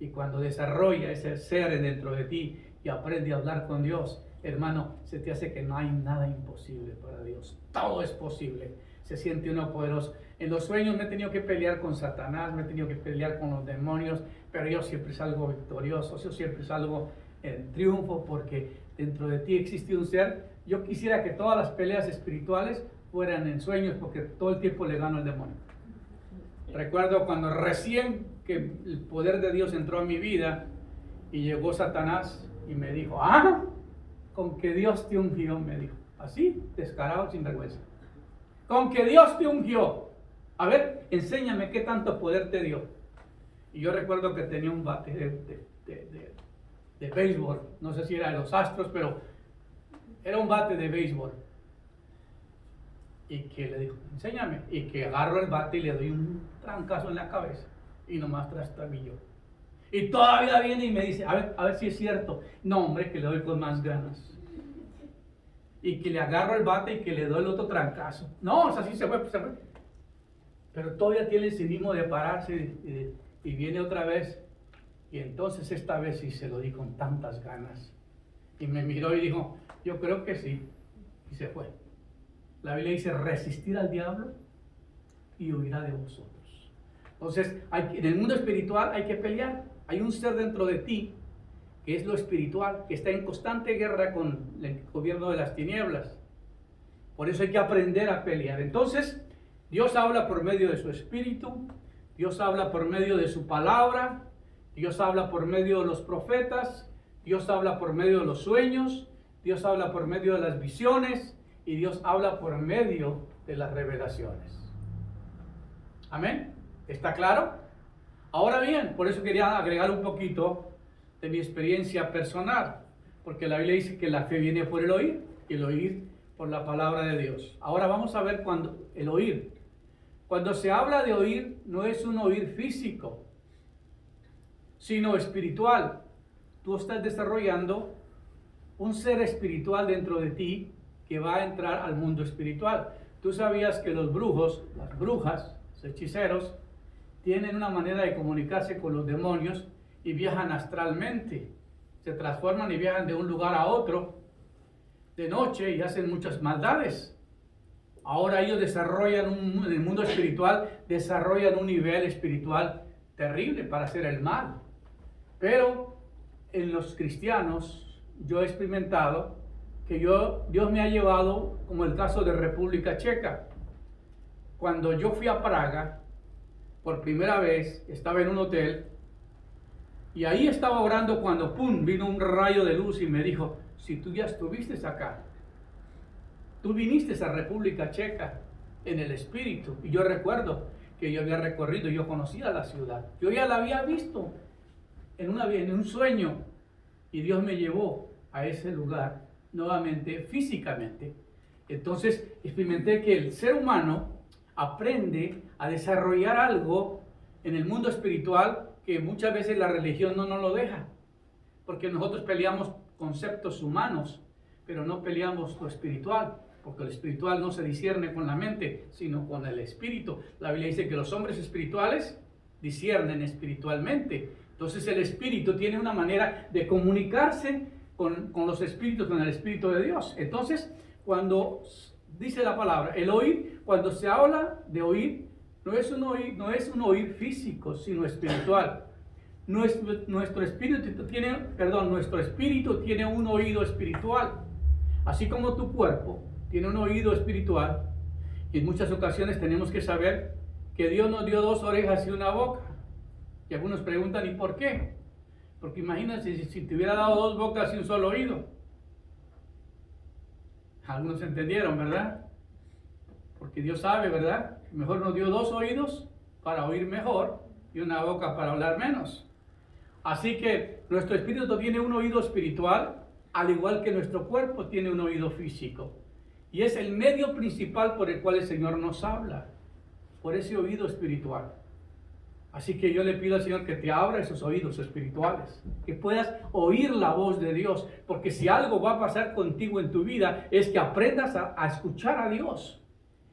Y cuando desarrolla ese ser dentro de ti y aprende a hablar con Dios, hermano, se te hace que no hay nada imposible para Dios. Todo es posible. Se siente uno poderoso. En los sueños me he tenido que pelear con Satanás, me he tenido que pelear con los demonios, pero yo siempre salgo victorioso, yo siempre salgo en triunfo porque dentro de ti existe un ser. Yo quisiera que todas las peleas espirituales fueran en sueños porque todo el tiempo le gano al demonio. Recuerdo cuando recién que el poder de Dios entró a mi vida y llegó Satanás y me dijo, con que Dios te ungió, me dijo, así, descarado, sin vergüenza. Con que Dios te ungió. A ver, enséñame qué tanto poder te dio. Y yo recuerdo que tenía un bate de béisbol, no sé si era de los Astros, pero era un bate de béisbol. Y que le dijo, enséñame. Y que agarro el bate y le doy un trancazo en la cabeza. Y nomás trastabilló. Y todavía viene y me dice, a ver si es cierto. No, hombre, que le doy con más ganas. Y que le agarro el bate y que le doy el otro trancazo. No, o sea, sí se fue. Pero todavía tiene el cinismo de pararse y viene otra vez. Y entonces esta vez sí se lo di con tantas ganas. Y me miró y dijo, yo creo que sí. Y se fue. La Biblia dice, resistir al diablo y huirá de vosotros. Entonces, en el mundo espiritual hay que pelear. Hay un ser dentro de ti, que es lo espiritual, que está en constante guerra con el gobierno de las tinieblas. Por eso hay que aprender a pelear. Entonces, Dios habla por medio de su Espíritu, Dios habla por medio de su palabra, Dios habla por medio de los profetas, Dios habla por medio de los sueños, Dios habla por medio de las visiones, y Dios habla por medio de las revelaciones. ¿Amén? ¿Está claro? Ahora bien, por eso quería agregar un poquito de mi experiencia personal, porque la Biblia dice que la fe viene por el oír, y el oír por la palabra de Dios. Ahora vamos a ver cuando el oír. Cuando se habla de oír, no es un oír físico, sino espiritual. Tú estás desarrollando un ser espiritual dentro de ti que va a entrar al mundo espiritual. Tú sabías que los brujos, las brujas, los hechiceros, tienen una manera de comunicarse con los demonios y viajan astralmente. Se transforman y viajan de un lugar a otro de noche y hacen muchas maldades. ahora ellos en el mundo espiritual, desarrollan un nivel espiritual terrible para hacer el mal. Pero en los cristianos, yo he experimentado que Dios me ha llevado, como el caso de República Checa. Cuando yo fui a Praga, por primera vez, estaba en un hotel, y ahí estaba orando cuando, ¡pum!, vino un rayo de luz y me dijo, si tú ya estuviste acá, tú viniste a República Checa en el Espíritu. Y yo recuerdo que yo había recorrido, yo conocía la ciudad, yo ya la había visto en un sueño, y Dios me llevó a ese lugar nuevamente físicamente. Entonces experimenté que el ser humano aprende a desarrollar algo en el mundo espiritual que muchas veces la religión no nos lo deja, porque nosotros peleamos conceptos humanos, pero no peleamos lo espiritual, porque lo espiritual no se discierne con la mente, sino con el espíritu. La Biblia dice que los hombres espirituales disciernen espiritualmente. Entonces el espíritu tiene una manera de comunicarse con los espíritus, con el Espíritu de Dios. Entonces, cuando dice la palabra, el oír, cuando se habla de oír, no es un oír físico, sino espiritual. Nuestro espíritu tiene un oído espiritual. Así como tu cuerpo tiene un oído espiritual, y en muchas ocasiones tenemos que saber que Dios nos dio 2 orejas y una boca. Y algunos preguntan, ¿y por qué? Porque imagínense si te hubiera dado 2 bocas y un solo oído. Algunos entendieron, ¿verdad? Porque Dios sabe, ¿verdad? Mejor nos dio 2 oídos para oír mejor y una boca para hablar menos. Así que nuestro espíritu tiene un oído espiritual, al igual que nuestro cuerpo tiene un oído físico. Y es el medio principal por el cual el Señor nos habla, por ese oído espiritual. Así que yo le pido al Señor que te abra esos oídos espirituales, que puedas oír la voz de Dios, porque si algo va a pasar contigo en tu vida es que aprendas a escuchar a Dios.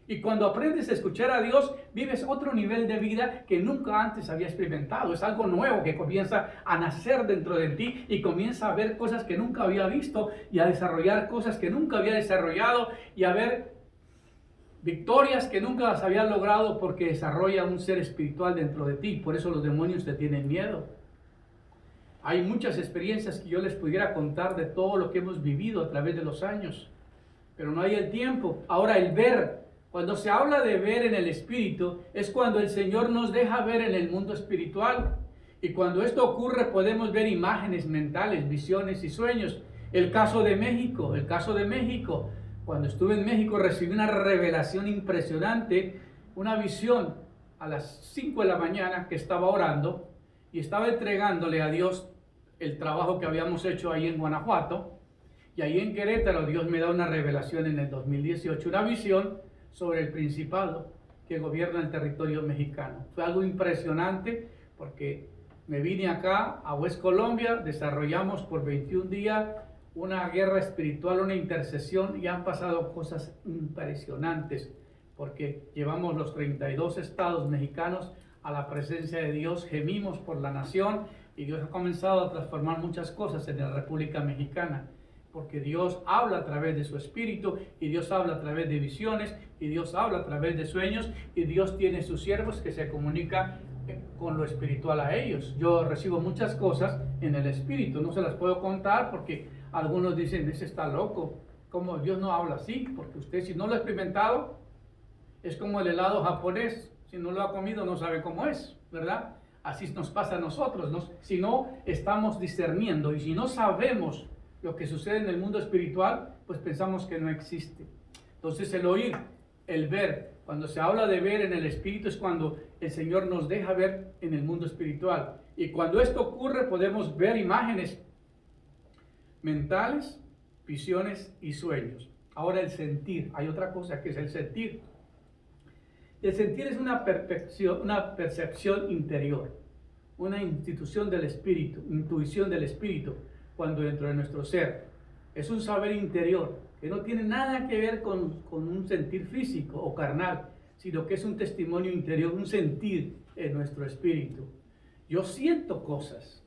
Y cuando aprendes a escuchar a Dios, vives otro nivel de vida que nunca antes había experimentado. Es algo nuevo que comienza a nacer dentro de ti y comienza a ver cosas que nunca había visto y a desarrollar cosas que nunca había desarrollado y a ver victorias que nunca las había logrado porque desarrolla un ser espiritual dentro de ti. Por eso los demonios te tienen miedo. Hay muchas experiencias que yo les pudiera contar de todo lo que hemos vivido a través de los años, pero no hay el tiempo. Ahora el ver. Cuando se habla de ver en el espíritu, es cuando el Señor nos deja ver en el mundo espiritual. Y cuando esto ocurre, podemos ver imágenes mentales, visiones y sueños. El caso de México. Cuando estuve en México, recibí una revelación impresionante, una visión a las 5 de la mañana que estaba orando y estaba entregándole a Dios el trabajo que habíamos hecho ahí en Guanajuato. Y ahí en Querétaro, Dios me da una revelación en el 2018, una visión sobre el principado que gobierna el territorio mexicano. Fue algo impresionante porque me vine acá a West Colombia, desarrollamos por 21 días una guerra espiritual, una intercesión, y han pasado cosas impresionantes porque llevamos los 32 estados mexicanos a la presencia de Dios, gemimos por la nación y Dios ha comenzado a transformar muchas cosas en la República Mexicana. Porque Dios habla a través de su espíritu, y Dios habla a través de visiones, y Dios habla a través de sueños, y Dios tiene sus siervos que se comunican con lo espiritual a ellos. Yo recibo muchas cosas en el espíritu, no se las puedo contar porque algunos dicen, ese está loco, como Dios no habla así, porque usted si no lo ha experimentado, es como el helado japonés, si no lo ha comido no sabe cómo es, ¿verdad? Así nos pasa a nosotros, si no estamos discerniendo y si no sabemos lo que sucede en el mundo espiritual, pues pensamos que no existe. Entonces el oír, el ver, cuando se habla de ver en el espíritu es cuando el Señor nos deja ver en el mundo espiritual. Y cuando esto ocurre podemos ver imágenes mentales, visiones y sueños. Ahora el sentir, hay otra cosa que es el sentir. El sentir es una percepción interior, una institución del espíritu, intuición del espíritu. Cuando dentro de nuestro ser es un saber interior que no tiene nada que ver con un sentir físico o carnal, sino que es un testimonio interior, un sentir en nuestro espíritu. Yo siento cosas.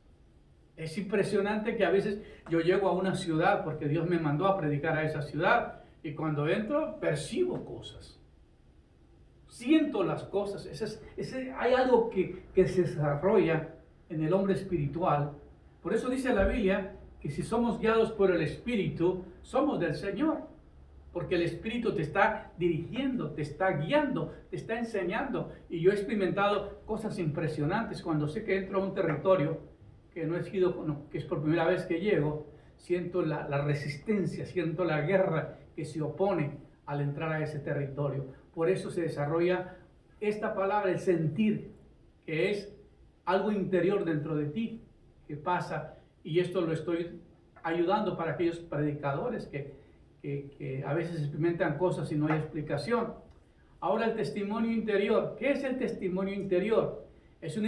Es impresionante que a veces yo llego a una ciudad porque Dios me mandó a predicar a esa ciudad. Y cuando entro, percibo cosas. Siento las cosas. Hay algo que se desarrolla en el hombre espiritual. Por eso dice la Biblia que si somos guiados por el Espíritu, somos del Señor. Porque el Espíritu te está dirigiendo, te está guiando, te está enseñando. Y yo he experimentado cosas impresionantes cuando sé que entro a un territorio que no he sido, que es por primera vez que llego. Siento la resistencia, siento la guerra que se opone al entrar a ese territorio. Por eso se desarrolla esta palabra, el sentir, que es algo interior dentro de ti, que pasa. Y esto lo estoy ayudando para aquellos predicadores que a veces experimentan cosas y no hay explicación. Ahora el testimonio interior. ¿Qué es el testimonio interior? Es un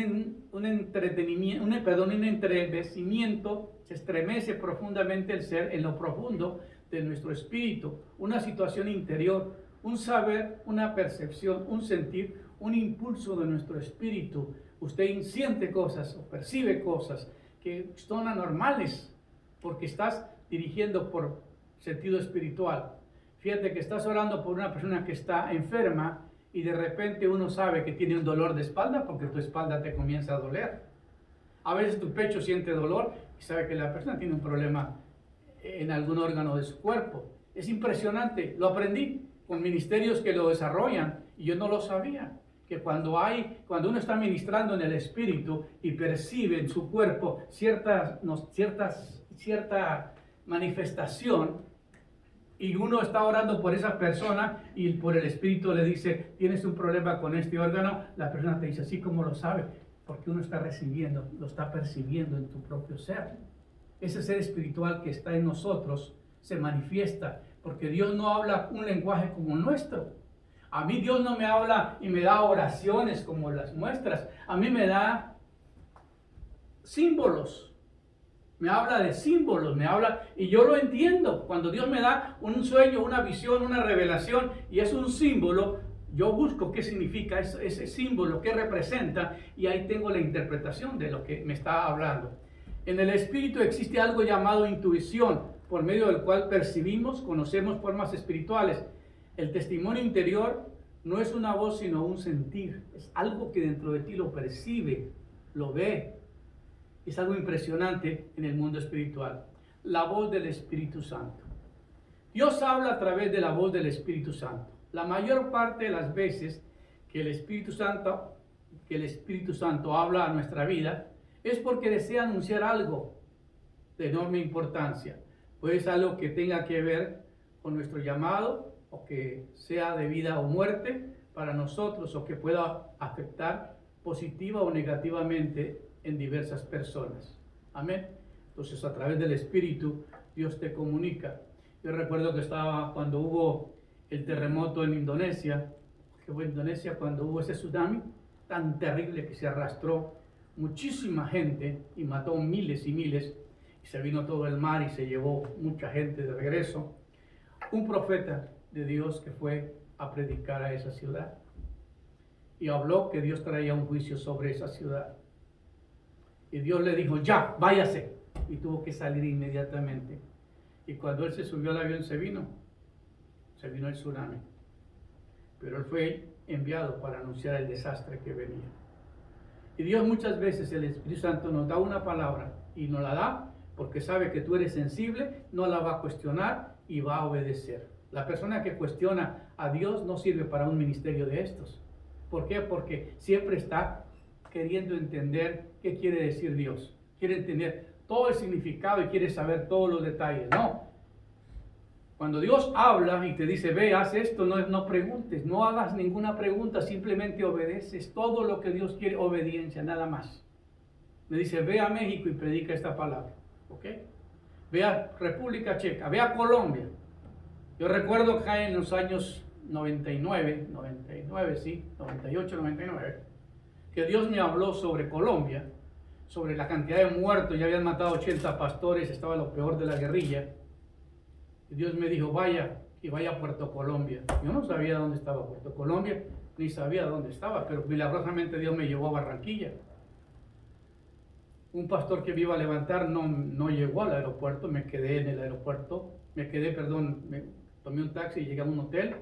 entremecimiento, se estremece profundamente el ser en lo profundo de nuestro espíritu, una situación interior, un saber, una percepción, un sentir, un impulso de nuestro espíritu. Usted siente cosas o percibe cosas que son anormales porque estás dirigiendo por sentido espiritual. Fíjate que estás orando por una persona que está enferma y de repente uno sabe que tiene un dolor de espalda porque tu espalda te comienza a doler. A veces tu pecho siente dolor y sabe que la persona tiene un problema en algún órgano de su cuerpo. Es impresionante, lo aprendí con ministerios que lo desarrollan y yo no lo sabía. Que cuando uno está ministrando en el espíritu y percibe en su cuerpo cierta manifestación, y uno está orando por esa persona y por el Espíritu le dice, tienes un problema con este órgano, la persona te dice, así como lo sabe, porque uno está recibiendo, lo está percibiendo en tu propio ser. Ese ser espiritual que está en nosotros se manifiesta, porque Dios no habla un lenguaje como el nuestro. A mí Dios no me habla y me da oraciones como las nuestras, a mí me da símbolos. Me habla de símbolos, me habla, y yo lo entiendo. Cuando Dios me da un sueño, una visión, una revelación, y es un símbolo, yo busco qué significa ese símbolo, qué representa, y ahí tengo la interpretación de lo que me está hablando. En el espíritu existe algo llamado intuición, por medio del cual percibimos, conocemos formas espirituales. El testimonio interior no es una voz, sino un sentir. Es algo que dentro de ti lo percibe, lo ve. Es algo impresionante en el mundo espiritual. La voz del Espíritu Santo. Dios habla a través de la voz del Espíritu Santo. La mayor parte de las veces que el Espíritu Santo habla a nuestra vida es porque desea anunciar algo de enorme importancia. Puede ser algo que tenga que ver con nuestro llamado o que sea de vida o muerte para nosotros o que pueda afectar positiva o negativamente en diversas personas. Amén. Entonces, a través del Espíritu, Dios te comunica. Yo recuerdo que estaba cuando hubo el terremoto en Indonesia, cuando hubo ese tsunami tan terrible que se arrastró muchísima gente y mató miles y miles, y se vino todo el mar y se llevó mucha gente de regreso. Un profeta de Dios que fue a predicar a esa ciudad y habló que Dios traía un juicio sobre esa ciudad. Y Dios le dijo, ya, váyase. Y tuvo que salir inmediatamente. Y cuando él se subió al avión, se vino el tsunami. Pero él fue enviado para anunciar el desastre que venía. Y Dios muchas veces, el Espíritu Santo, nos da una palabra y nos la da porque sabe que tú eres sensible, no la va a cuestionar y va a obedecer. La persona que cuestiona a Dios no sirve para un ministerio de estos. ¿Por qué? Porque siempre está queriendo entender qué quiere decir Dios. Quiere entender todo el significado y quiere saber todos los detalles. No. Cuando Dios habla y te dice, ve, haz esto, no preguntes, no hagas ninguna pregunta, simplemente obedeces. Todo lo que Dios quiere, obediencia, nada más. Me dice, ve a México y predica esta palabra. ¿Ok? Ve a República Checa, ve a Colombia. Yo recuerdo que en los años 98, 99, que Dios me habló sobre Colombia, sobre la cantidad de muertos, ya habían matado 80 pastores, estaba lo peor de la guerrilla. Y Dios me dijo, vaya a Puerto Colombia. Yo no sabía dónde estaba Puerto Colombia, ni sabía dónde estaba, pero milagrosamente Dios me llevó a Barranquilla. Un pastor que me iba a levantar no llegó al aeropuerto, me quedé en el aeropuerto, tomé un taxi y llegué a un hotel.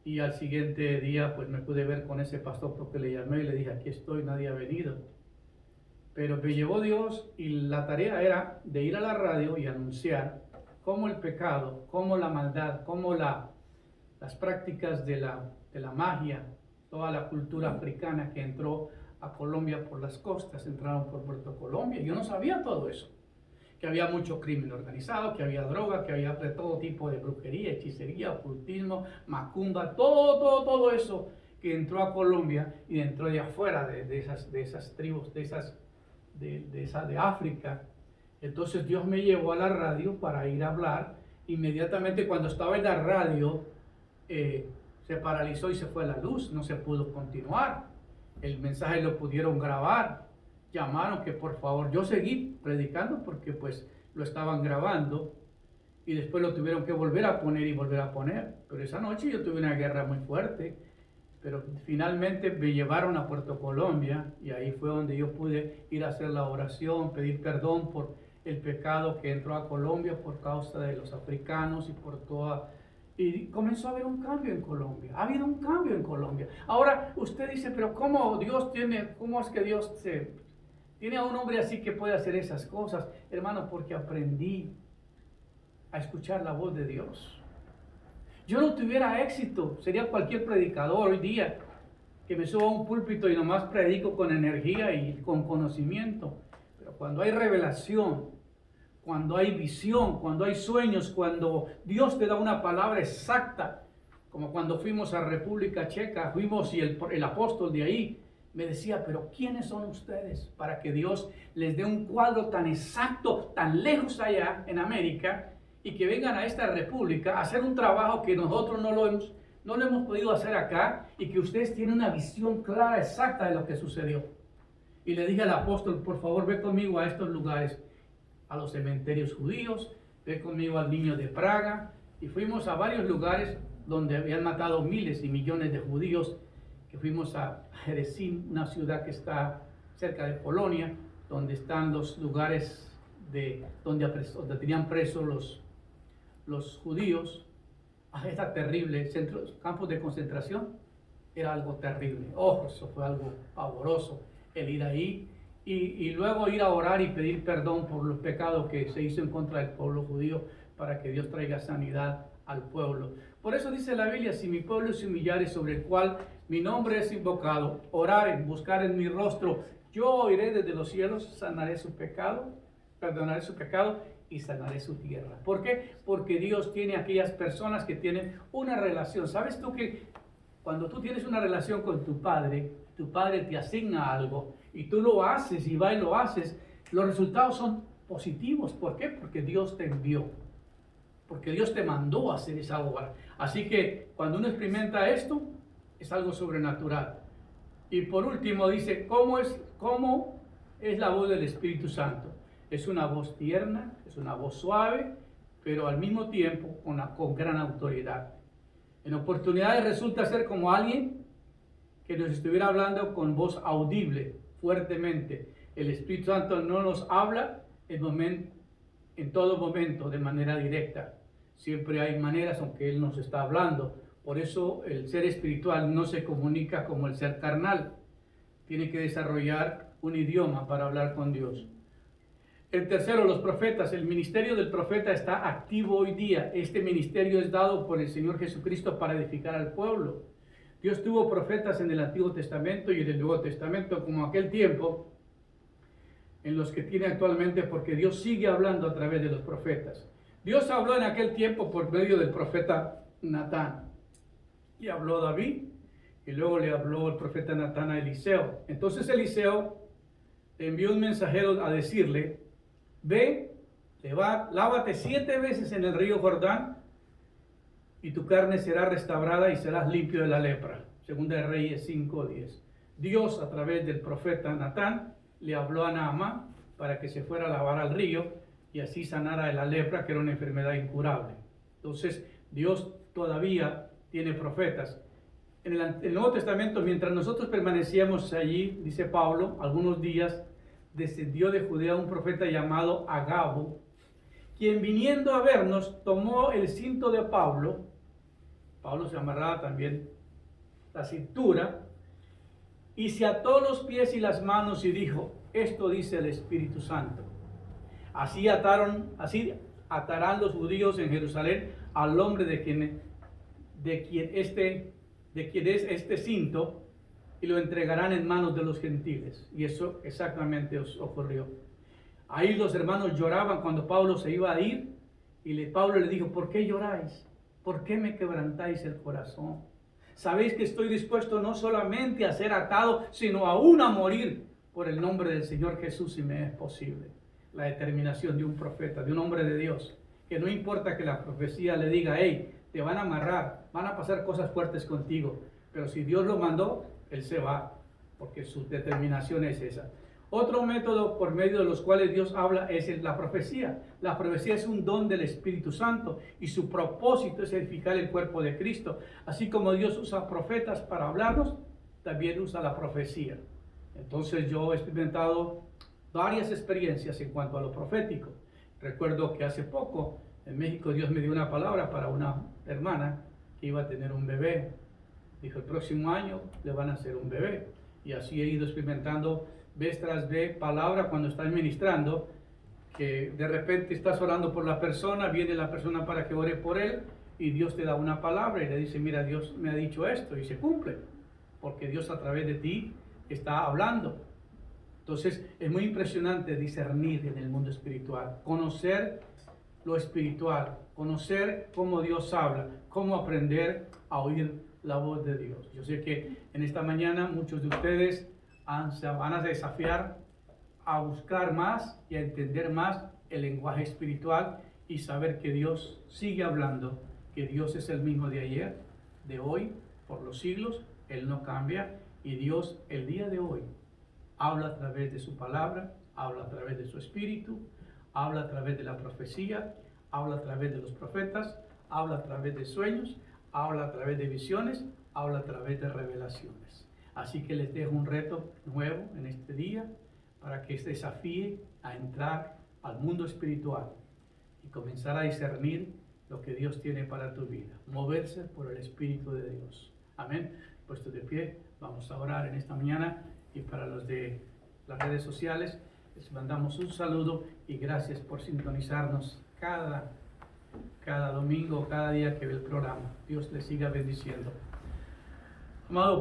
Y al siguiente día pues me pude ver con ese pastor porque le llamé y le dije, aquí estoy, nadie ha venido. Pero me llevó Dios y la tarea era de ir a la radio y anunciar cómo el pecado, cómo la maldad, cómo las prácticas de la magia, toda la cultura africana que entró a Colombia por las costas, entraron por Puerto Colombia. Yo no sabía todo eso. Que había mucho crimen organizado, que había droga, que había de todo tipo de brujería, hechicería, ocultismo, macumba, todo eso que entró a Colombia y entró de afuera de esas tribus, de África. Entonces Dios me llevó a la radio para ir a hablar. Inmediatamente cuando estaba en la radio, se paralizó y se fue la luz, no se pudo continuar. El mensaje lo pudieron grabar. Llamaron que por favor, yo seguí predicando porque pues lo estaban grabando y después lo tuvieron que volver a poner y volver a poner. Pero esa noche yo tuve una guerra muy fuerte, pero finalmente me llevaron a Puerto Colombia y ahí fue donde yo pude ir a hacer la oración, pedir perdón por el pecado que entró a Colombia por causa de los africanos y por toda... Y comenzó a haber un cambio en Colombia. Ha habido un cambio en Colombia. Ahora usted dice, pero ¿cómo es que Dios tiene a un hombre así que puede hacer esas cosas? Hermano, porque aprendí a escuchar la voz de Dios. Yo no tuviera éxito, sería cualquier predicador hoy día que me suba a un púlpito y nomás predico con energía y con conocimiento. Pero cuando hay revelación, cuando hay visión, cuando hay sueños, cuando Dios te da una palabra exacta, como cuando fuimos a República Checa, fuimos y el apóstol de ahí me decía, pero ¿quiénes son ustedes? Para que Dios les dé un cuadro tan exacto, tan lejos allá en América, y que vengan a esta república a hacer un trabajo que nosotros no lo hemos podido hacer acá, y que ustedes tienen una visión clara, exacta de lo que sucedió. Y le dije al apóstol, por favor, ve conmigo a estos lugares, a los cementerios judíos, ve conmigo al niño de Praga, y fuimos a varios lugares donde habían matado miles y millones de judíos, que fuimos a Jerezín, una ciudad que está cerca de Polonia, donde están los lugares donde tenían presos los judíos. Esta terrible campos de concentración, era algo terrible. Eso fue algo pavoroso, el ir ahí y luego ir a orar y pedir perdón por los pecados que se hizo en contra del pueblo judío, para que Dios traiga sanidad al pueblo. Por eso dice la Biblia, si mi pueblo se humillare, sobre el cual mi nombre es invocado, oraren, buscar en mi rostro, yo oiré desde los cielos, sanaré su pecado, perdonaré su pecado y sanaré su tierra. ¿Por qué? Porque Dios tiene aquellas personas que tienen una relación. ¿Sabes tú que cuando tú tienes una relación con tu padre te asigna algo y tú lo haces y vas y lo haces, los resultados son positivos? ¿Por qué? Porque Dios te envió, porque Dios te mandó a hacer esa obra. Así que cuando uno experimenta esto, es algo sobrenatural. Y por último dice, ¿cómo es la voz del Espíritu Santo? Es una voz tierna, es una voz suave, pero al mismo tiempo con gran autoridad. En oportunidades resulta ser como alguien que nos estuviera hablando con voz audible, fuertemente. El Espíritu Santo no nos habla en todo momento de manera directa. Siempre hay maneras en que Él nos está hablando. Por eso el ser espiritual no se comunica como el ser carnal. Tiene que desarrollar un idioma para hablar con Dios. El tercero, los profetas. El ministerio del profeta está activo hoy día. Este ministerio es dado por el Señor Jesucristo para edificar al pueblo. Dios tuvo profetas en el Antiguo Testamento y en el Nuevo Testamento, como aquel tiempo, en los que tiene actualmente, porque Dios sigue hablando a través de los profetas. Dios habló en aquel tiempo por medio del profeta Natán. Le habló a David y luego le habló el profeta Natán a Eliseo. Entonces Eliseo le envió un mensajero a decirle, ve, lávate 7 veces en el río Jordán y tu carne será restaurada y serás limpio de la lepra. Segunda de Reyes 5:10. Dios a través del profeta Natán le habló a Naamán para que se fuera a lavar al río y así sanara de la lepra, que era una enfermedad incurable. Entonces Dios todavía tiene profetas. En el Nuevo Testamento, mientras nosotros permanecíamos allí, dice Pablo, algunos días descendió de Judea un profeta llamado Agabo, quien viniendo a vernos tomó el cinto de Pablo se amarraba también la cintura, y se ató los pies y las manos y dijo, esto dice el Espíritu Santo. Así atarán los judíos en Jerusalén al hombre de quien es este cinto, y lo entregarán en manos de los gentiles. Y eso exactamente ocurrió. Ahí los hermanos lloraban cuando Pablo se iba a ir, y Pablo le dijo, ¿por qué lloráis? ¿Por qué me quebrantáis el corazón? Sabéis que estoy dispuesto no solamente a ser atado, sino aún a morir por el nombre del Señor Jesús, si me es posible. La determinación de un profeta, de un hombre de Dios, que no importa que la profecía le diga, hey, te van a amarrar, van a pasar cosas fuertes contigo, pero si Dios lo mandó, él se va, porque su determinación es esa. Otro método por medio de los cuales Dios habla es la profecía. La profecía es un don del Espíritu Santo y su propósito es edificar el cuerpo de Cristo. Así como Dios usa profetas para hablarnos, también usa la profecía. Entonces yo he experimentado varias experiencias en cuanto a lo profético. Recuerdo que hace poco en México Dios me dio una palabra para una hermana que iba a tener un bebé. Dijo, el próximo año le van a hacer un bebé. Y así he ido experimentando vez tras vez palabra cuando estás ministrando, que de repente estás orando por la persona, viene la persona para que ore por él, y Dios te da una palabra y le dice, mira, Dios me ha dicho esto, y se cumple, porque Dios a través de ti está hablando. Entonces es muy impresionante discernir en el mundo espiritual, conocer lo espiritual, conocer cómo Dios habla, cómo aprender a oír la voz de Dios. Yo sé que en esta mañana muchos de ustedes se van a desafiar a buscar más y a entender más el lenguaje espiritual y saber que Dios sigue hablando, que Dios es el mismo de ayer, de hoy, por los siglos, Él no cambia, y Dios el día de hoy habla a través de su palabra, habla a través de su espíritu, habla a través de la profecía, habla a través de los profetas, habla a través de sueños, habla a través de visiones, habla a través de revelaciones. Así que les dejo un reto nuevo en este día para que se desafíe a entrar al mundo espiritual y comenzar a discernir lo que Dios tiene para tu vida. Moverse por el Espíritu de Dios. Amén. Puestos de pie, vamos a orar en esta mañana, y para los de las redes sociales les mandamos un saludo y gracias por sintonizarnos cada domingo, cada día que ve el programa. Dios les siga bendiciendo. Amado